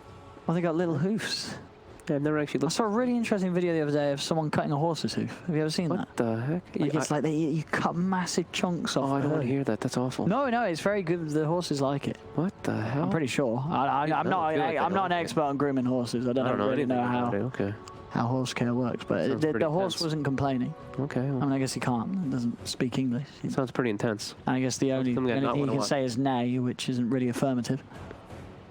Well, they got little hoofs. Yeah, I've never actually I looked. saw a really interesting video the other day of someone cutting a horse's hoof. Have you ever seen that? What the heck? Like it's like you cut massive chunks off. Oh, I don't the want to hoof. hear that. That's awful. No, it's very good. The horses like it. What the hell? I'm pretty sure. I'm I not. feel like I'm they not an like it. expert on grooming horses. I don't really anything know about it. how Okay. horse care works. But Sounds the pretty horse intense. wasn't complaining. Okay. I Well, mean, I guess he can't. He doesn't speak English. sounds pretty intense. And I guess the only something I not thing he wanna can watch. say is nay, which isn't really affirmative.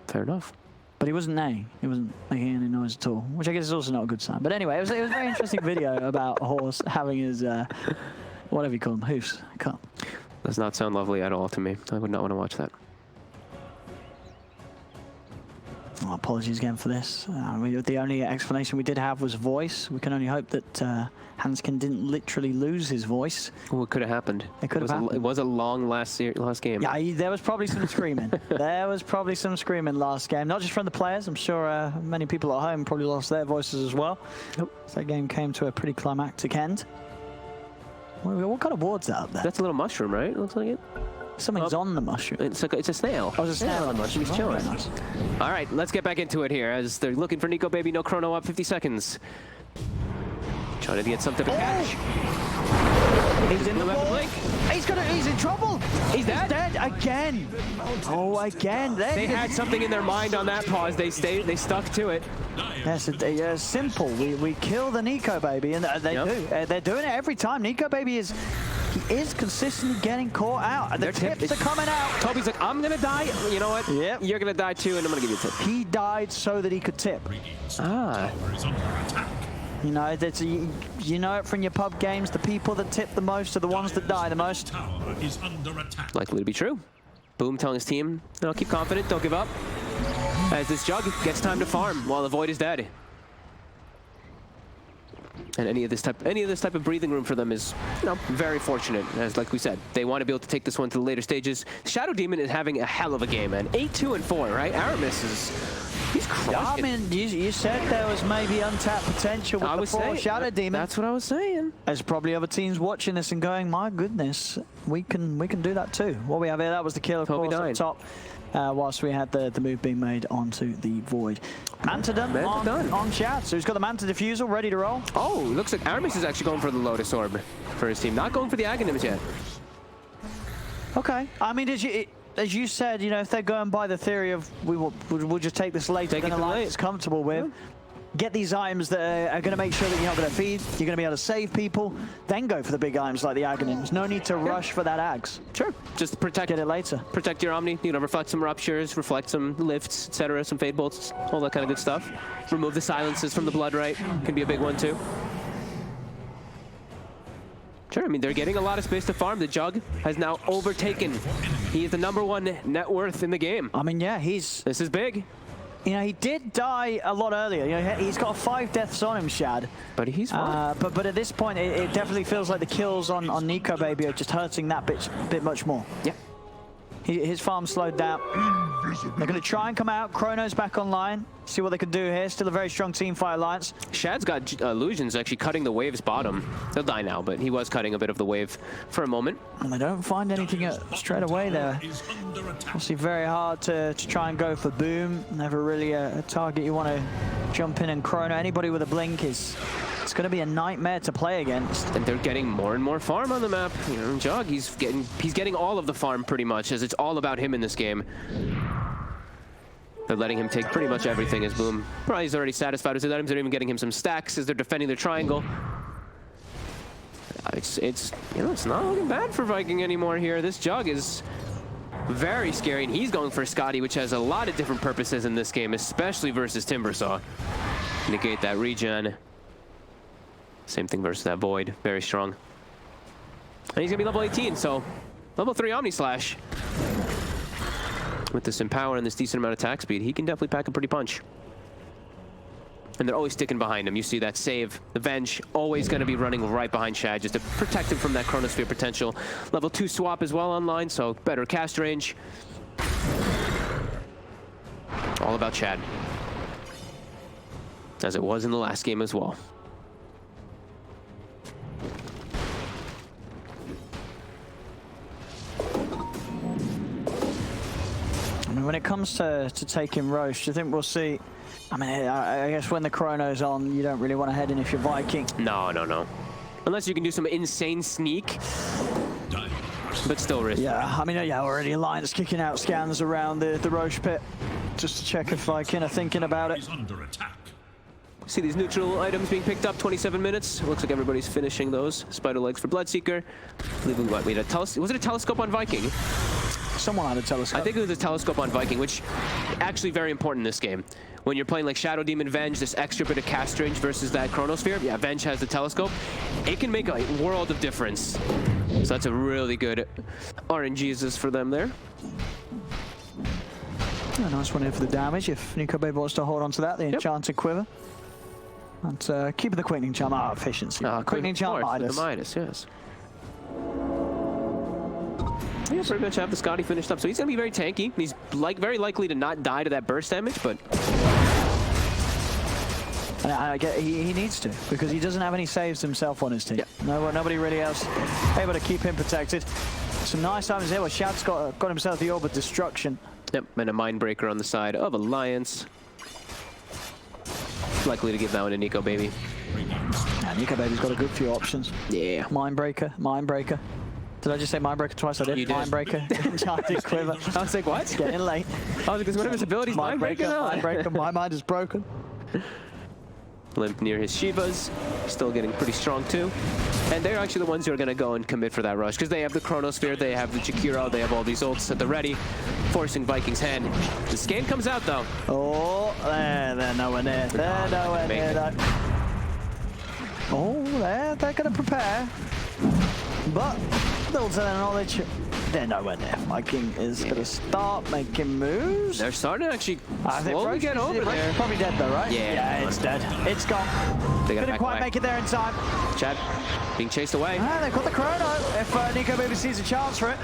Fair enough. But he wasn't neighing. He wasn't making any noise at all, which I guess is also not a good sign. But anyway, it was a very interesting video about a horse having his, whatever you call them, hoofs cut. Does not sound lovely at all to me. I would not want to watch that. Oh, apologies again for this. The only explanation we did have was voice. We can only hope that Hanskin didn't literally lose his voice. What could have happened? It could have happened. It was a long last game. Yeah, there was probably some screaming. There was probably some screaming last game, not just from the players. I'm sure many people at home probably lost their voices as well. Nope. So that game came to a pretty climactic end. What kind of ward's that up there? That's a little mushroom, right? It looks like it. Something's on the mushroom. It's a snail. Oh, it's a snail on the mushroom. He's mushroom. chilling. Oh, very nice. All right, let's get back into it here as they're looking for Nico Baby. No chrono up, 50 seconds. Trying to get some type of catch. He's in the Blue have to ball. blink. He's in trouble. He's dead. Dead again. Oh, again. They had something in their mind on that pause. They stuck to it. Yes, it's simple. We kill the Nico Baby, and they Yep. do. They're doing it every time. Nico Baby is consistently getting caught out, and the Their tip tips are is- coming out. Toby's like, I'm gonna die. You know what? Yep. You're gonna die too, and I'm gonna give you a tip. He died so that he could tip. Ah. Tower is under attack. You know, you know it from your pub games. The people that tip the most are the ones that die the most. Tower is under attack. Likely to be true. Boom telling his team, no, keep confident, don't give up. As this Jug gets time to farm while the Void is dead. And any of this type of breathing room for them is, you know, very fortunate. As like we said, they want to be able to take this one to the later stages. Shadow Demon is having a hell of a game, man. 8-2-4, right? Aramis he's crushing. Yeah, I mean, you said there was maybe untapped potential with I the was 4 saying, Shadow Demon. That's what I was saying. There's probably other teams watching this and going, my goodness, we can do that too. What we have here, that was the kill, of Toby course, died. up top. Whilst we had the move being made onto the Void. Mantadon on Shad, so he's got the Manta Diffusal ready to roll. Oh, looks like Aramis is actually going for the Lotus Orb for his team. Not going for the Aghanims yet. Okay. I mean, as you said, you know, if they're going by the theory of we'll just take this later Take it than to Alliance late. is comfortable with, get these items that are going to make sure that you're not going to feed, you're going to be able to save people, then go for the big items like the Aghanims. No need to rush for that Ags. Sure. Just protect Get it later. Protect your Omni, you know, reflect some Ruptures, reflect some Lifts, etc., some Fade Bolts, all that kind of good stuff. Remove the silences from the Blood Right, can be a big one too. Sure, I mean, they're getting a lot of space to farm. The Jug has now overtaken. He is the #1 net worth in the game. I mean, yeah, This is big, you know, he did die a lot earlier. You know, he's got 5 deaths on him, Shad. but he's fine. But at this point, it definitely feels like the kills on Nico Baby are just hurting that bit much more. Yeah. His farm slowed down. They're going to try and come out. Chrono's back online. See what they can do here. Still a very strong team fight alliance. Shad's got illusions actually cutting the wave's bottom. They'll die now, but he was cutting a bit of the wave for a moment. And they don't find anything straight away there. Is under attack. Obviously very hard to try and go for Boom. Never really a target you want to jump in and Chrono. Anybody with a blink it's going to be a nightmare to play against. And they're getting more and more farm on the map. You know, Jug, he's getting all of the farm pretty much, as it's all about him in this game. They're letting him take pretty much everything as Boom. Probably he's already satisfied with his items. They're even getting him some stacks as they're defending their triangle. It's you know, it's not looking bad for Viking anymore here. This Jug is very scary, and he's going for Scotty, which has a lot of different purposes in this game, especially versus Timbersaw. Negate that regen. Same thing versus that Void. Very strong. And he's gonna be level 18, so level 3 Omni Slash. With this Empower and this decent amount of attack speed, he can definitely pack a pretty punch. And they're always sticking behind him. You see that save. The Venge always going to be running right behind Shad just to protect him from that Chronosphere potential. Level 2 swap as well online, so better cast range. All about Shad. As it was in the last game as well. I mean, mean, when it comes to taking Roche, do you think we'll see? I mean, I guess when the Chrono's on, you don't really want to head in if you're Viking. No. Unless you can do some insane sneak, but still risky. Yeah, I mean, yeah, already Alliance kicking out scans around the Roche pit just to check if Viking are thinking about it. Is under attack. See these neutral items being picked up, 27 minutes. Looks like everybody's finishing those. Spider legs for Bloodseeker. I believe we had a was it a telescope on Viking? Someone had a telescope. I think it was a telescope on Viking, which actually very important in this game. When you're playing like Shadow Demon Venge, this extra bit of cast range versus that Chronosphere, yeah, Venge has the telescope. It can make a world of difference. So that's a really good RNGesus for them there. A nice one here for the damage. If Nico Baby wants to hold on to that, the Enchanted Quiver. And keeping the Quickening Charm, efficiency. Quickening Charm, Midas. The Midas, yes. Yeah, pretty much have the Scotty finished up. So he's going to be very tanky. He's very likely to not die to that burst damage, but... He needs to, because he doesn't have any saves himself on his team. Yep. Nobody really else able to keep him protected. Some nice items here where Shad's got himself the Orb of Destruction. Yep, and a Mindbreaker on the side of Alliance. Likely to give that one to Nico Baby. Yeah, Nico Baby's got a good few options. Yeah. Mindbreaker. Did I just say Mindbreaker twice? I did. You did. Mindbreaker. Enchanted Quiver. I was like, what? Getting late. I was like, is one of his abilities Mindbreaker. My mind is broken. Limp near his Shivas, still getting pretty strong too. And they're actually the ones who are going to go and commit for that rush, because they have the Chronosphere, they have the Jakiro, they have all these ults at the ready, forcing Viking's hand. The scan comes out though. Oh, they're nowhere near. They're nowhere near that. Oh, they're going to prepare. But they'll tell their knowledge. They're nowhere near. Viking is going to start making moves. They're starting to actually slowly get over there. Probably dead though, right? Yeah, it's dead. It's gone. They Couldn't quite make it there in time. Chad being chased away. They've got the Chrono. If Nico Baby sees a chance for it,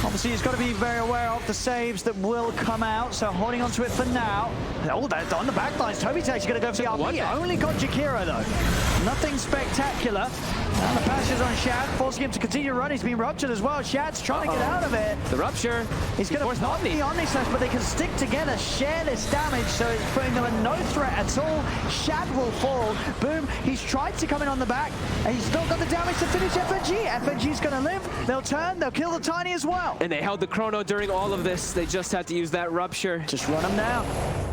obviously he's got to be very aware of the saves that will come out. So holding on to it for now. Oh, they're on the back lines. Toby's actually going to go for the RP. Only got Jakiro though. Nothing spectacular. And the passes on Shad, forcing him to continue to run. He's been ruptured as well. Shad's trying to get out of it. The rupture. He's going to pop the Omni Slash, but they can stick together, share this damage, so it's putting them at no threat at all. Shad will fall. Boom. He's tried to come in on the back, and he's still got the damage to finish FNG. FNG's going to live. They'll turn. They'll kill the Tiny as well. And they held the Chrono during all of this. They just had to use that rupture. Just run him down.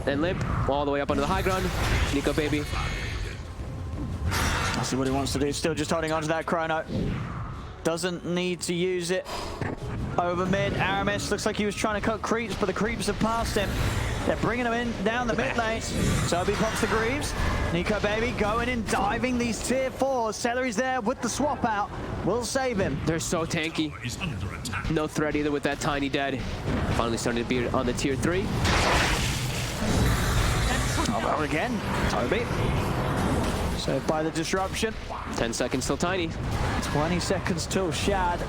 And Limp all the way up onto the high ground. Nico Baby. That's what he wants to do. Still just holding on to that Chrono. Doesn't need to use it. Over mid, Aramis looks like he was trying to cut creeps, but the creeps have passed him. They're bringing him in down the mid lane. Toby pops the Greaves. Nico Baby going in, diving these tier 4s. Celery's there with the swap out. Will save him. They're so tanky. Is under attack. No threat either with that Tiny dead. Finally starting to be on the tier 3. Oh, again, Toby. Saved by the disruption. 10 seconds till Tiny. 20 seconds till Shad.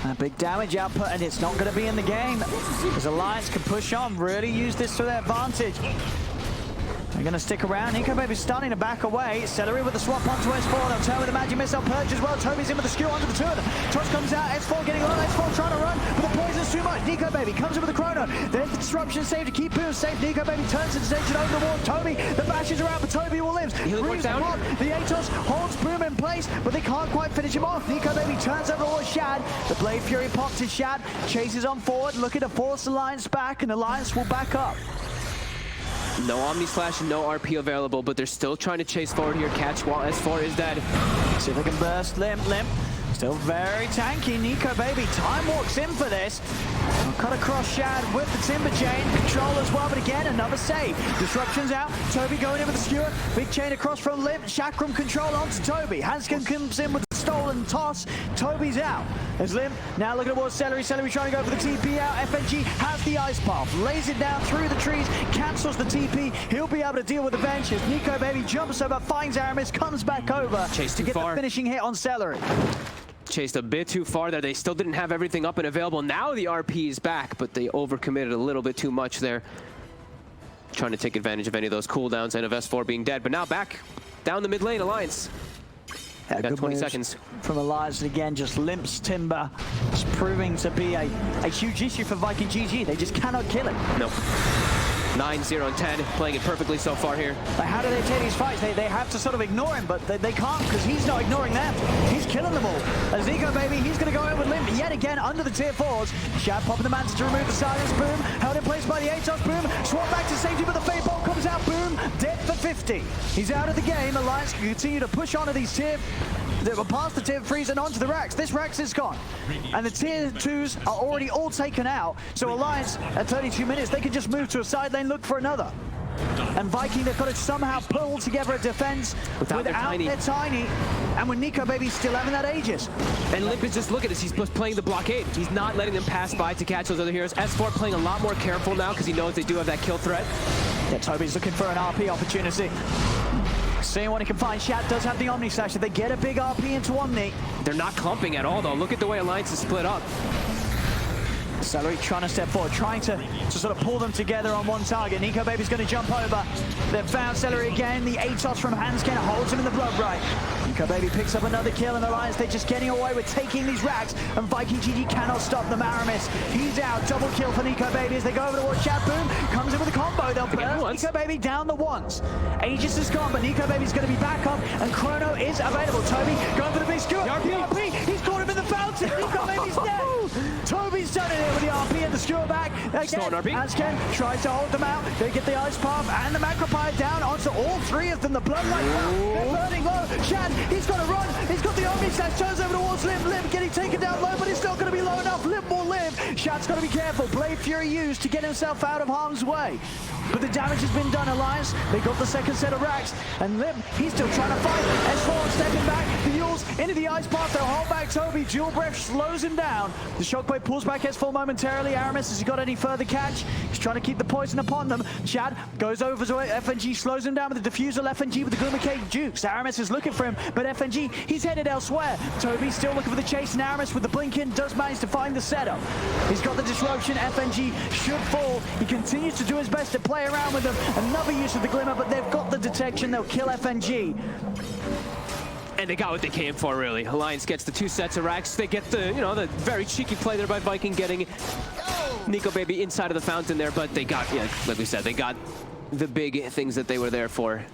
A big damage output, and it's not going to be in the game. Because Alliance can push on, really use this to their advantage. They're going to stick around. Nico Baby's starting to back away. Celery with the swap onto S4. They'll turn with the Magic Missile Purge as well. Toby's in with the skew onto the two of them. Toss comes out. S4 getting on. S4 trying to run, but the poison's too much. Nico Baby comes in with the Chrono. There's the disruption save to keep Boom safe. Nico Baby turns his attention over the wall. Toby, the bashes are out, but Toby will live. Brings down. The Atos holds Boom in place, but they can't quite finish him off. Nico Baby turns over the wall. Shad. The Blade Fury pops to Shad. Chases on forward, looking to force Alliance back, and Alliance will back up. No Omni Slash, no RP available, but they're still trying to chase forward here. Catch while S4 is dead. See if they can burst Limp. Still very tanky. Nico Baby time walks in for this. Cut across Shad with the Timber Chain. Control as well, but again, another save. Disruption's out. Toby going in with the skewer. Big chain across from Limp. Chakram control onto Toby. Hanskin comes in with the stolen toss. Toby's out. There's Limp. Now looking towards Celery. Celery trying to go for the TP out. FNG has the ice path. Lays it down through the trees. Cancels the TP. He'll be able to deal with the bench as Nico Baby jumps over, finds Aramis, comes back over to get the finishing hit on Celery. Chased a bit too far there. They still didn't have everything up and available. Now the RP is back, but they overcommitted a little bit too much there. Trying to take advantage of any of those cooldowns and of S4 being dead, but now back down the mid lane, Alliance. We got good 20 moves seconds. from Alliance, and again, just Limp's Timber. It's proving to be a huge issue for Viking GG. They just cannot kill it. Nope. 9-0 and 10, playing it perfectly so far here. Like, how do they take these fights? They have to sort of ignore him, but they can't because he's not ignoring them. He's killing them all. As Nico, baby, he's going to go in with Limp yet again under the tier 4s. Shad popping the Manta to remove the silence. Boom. Held in place by the Atos. Boom. Swap back to safety, but the Fate Bolt comes out. Boom. Dead for 50. He's out of the game. Alliance can continue to push onto these tier... They were past the tier 3s and onto the racks. This racks is gone. And the tier 2s are already all taken out. So Alliance, at 32 minutes, they can just move to a side lane, look for another. And Viking, they've got to somehow pull together a defense without their tiny. And with Nico, baby, still having that Aegis. And Limp is just, look at this, he's just playing the blockade. He's not letting them pass by to catch those other heroes. S4 playing a lot more careful now because he knows they do have that kill threat. Yeah, Toby's looking for an RP opportunity. Seeing what he can find. Shat does have the Omni Slash. If they get a big RP into Omni. They're not clumping at all, though. Look at the way Alliance is split up. Celery trying to step forward, trying to sort of pull them together on one target. Nico Baby's going to jump over. They've found Celery again. The Atos from Hansken holds him in the blood right. Nico Baby picks up another kill, and Alliance, they're just getting away with taking these racks, and Viking GG cannot stop them. Aramis, he's out. Double kill for Nico Baby as they go over towards Chat. Boom, comes in with a combo. They'll burst Nico Baby down the ones. Aegis is gone, but Nico Baby's going to be back up, and Chrono is available. Toby going for the big skewer. The RP, he's caught him in the fountain. Nico Baby's dead. Toby's done it here with the RP and the skewer back. Again, Hansken tries to hold them out. They get the Ice Path and the Macropire down onto all three of them. The Bloodlight, they're burning low. Shad, he's got to run. He's got the Omni Slash, turns over towards Limp. Limp getting taken down low, but it's not going to be low enough. Limp will live. Shad's got to be careful. Blade Fury used to get himself out of harm's way. But the damage has been done, Alliance. They got the second set of racks. And Limp, he's still trying to fight. S4 stepping back. The Yules into the Ice Path. They'll hold back Toby. Dual Breath slows him down. The Shockwave pulls back S4 momentarily. Aramis, has he got any further catch? He's trying to keep the poison upon them. Chad goes over to FNG, slows him down with the Diffusal. FNG with the Glimmer Cake Dukes. Aramis is looking for him, but FNG, he's headed elsewhere. Toby still looking for the chase, and Aramis with the Blinking does manage to find the setup. He's got the disruption. FNG should fall. He continues to do his best to play around with them. Another use of the Glimmer, but they've got the detection. They'll kill FNG. And they got what they came for, really. Alliance gets the 2 sets of racks. They get the, you know, the very cheeky play there by Viking getting Nico Baby inside of the fountain there, but they got, yeah, like we said, they got the big things that they were there for.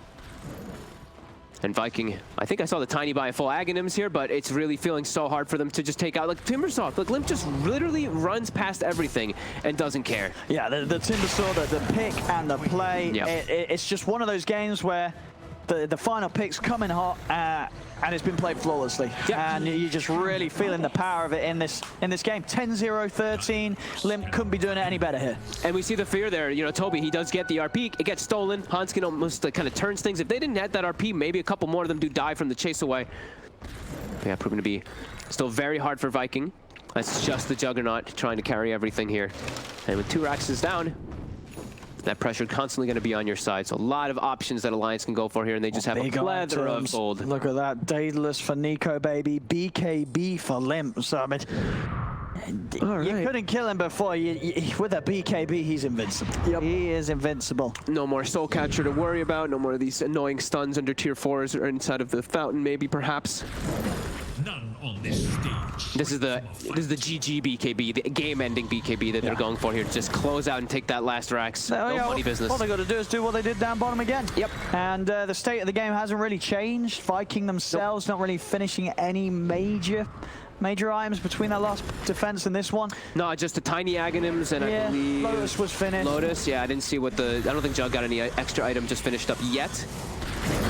And Viking, I think I saw the Tiny buy a full Aghanims here, but it's really feeling so hard for them to just take out, like Timbersaw. Like Limp just literally runs past everything and doesn't care. Yeah, the Timbersaw, the pick and the play, yep. It's just one of those games where the final pick's coming hot, and it's been played flawlessly. Yep. And you're just really feeling the power of it in this game. 10-0, 13. Limp couldn't be doing it any better here. And we see the fear there. You know, Toby, he does get the RP. It gets stolen. Hansken almost kind of turns things. If they didn't have that RP, maybe a couple more of them do die from the chase away. But yeah, proving to be still very hard for Viking. That's just the Juggernaut trying to carry everything here. And with 2 racks down, that pressure constantly going to be on your side. So a lot of options that Alliance can go for here, and they just have a plethora of gold. Look at that. Daedalus for Nico Baby, BKB for Limp. So, I mean, you couldn't kill him before. With a BKB, he's invincible. Yep. He is invincible. No more Soul Catcher to worry about. No more of these annoying stuns under tier 4s or inside of the fountain, maybe, perhaps. None on this stage. This is the GG BKB, the game-ending BKB that they're going for here. Just close out and take that last racks. No funny business. All they got to do is do what they did down bottom again. Yep. And the state of the game hasn't really changed. Viking themselves not really finishing any major items between that last defense and this one. No, just the Tiny Aghanims, and I believe Lotus was finished. Lotus, yeah, I didn't see what the. I don't think Jug got any extra item just finished up yet.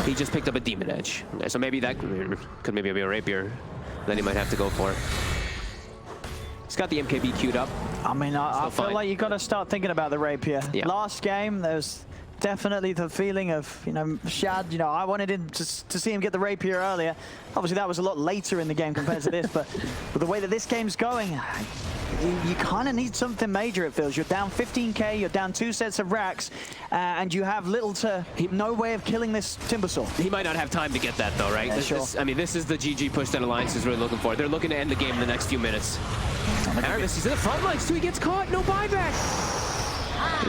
He just picked up a Demon Edge. So maybe that could maybe be a Rapier that he might have to go for. He's got the MKB queued up. I mean, I feel like you got to start thinking about the Rapier. Yeah. Last game, there was definitely the feeling of, you know, Shad, you know, I wanted him to see him get the Rapier earlier. Obviously, that was a lot later in the game compared to this, but with the way that this game's going, you kind of need something major, it feels. You're down 15k, you're down 2 sets of racks, and you have little to no way of killing this Timbersaw. He might not have time to get that, though, right? Yeah, I mean, this is the GG push that Alliance is really looking for. They're looking to end the game in the next few minutes. Aramis, he's in the front lines, too. He gets caught. No buyback.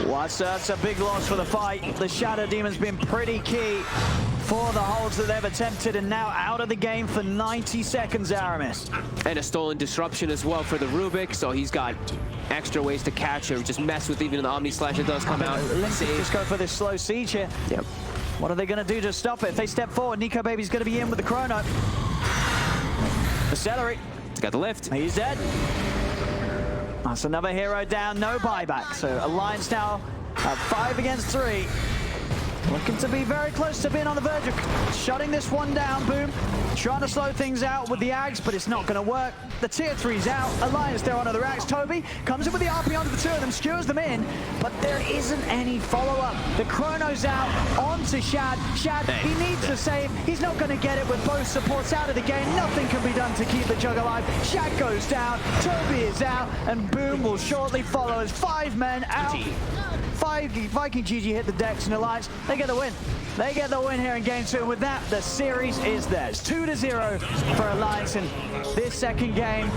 That's a big loss for the fight. The Shadow Demon's been pretty key for the holds that they've attempted, and now out of the game for 90 seconds, Aramis. And a stolen disruption as well for the Rubik, so he's got extra ways to catch or just mess with even the Omni Slash that does come out. Lynx just go for this slow siege here. Yep. What are they going to do to stop it? If they step forward, Nico Baby's going to be in with the chrono. The celery. He's got the lift. He's dead. That's another hero down, no buyback. So Alliance now at 5 against 3. Looking to be very close to being on the verge of shutting this one down. Boom. Trying to slow things out with the Ags, but it's not going to work. The tier 3's out. Alliance there onto the Ags. Toby comes in with the RP onto the two of them, skewers them in, but there isn't any follow-up. The chrono's out onto Shad. Shad, he needs to save. He's not going to get it with both supports out of the game. Nothing can be done to keep the Jug alive. Shad goes down. Toby is out, and Boom will shortly follow as 5 men out. Viking GG hit the decks, and Alliance, they get the win. They get the win here in game 2, and with that, the series is theirs. 2-0 for Alliance in this second game.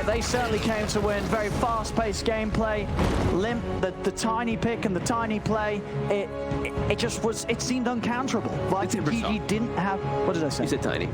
They certainly came to win. Very fast-paced gameplay. Limp, the tiny pick and the tiny play, it just was, it seemed uncounterable. Viking GG didn't have, what did I say? You said tiny.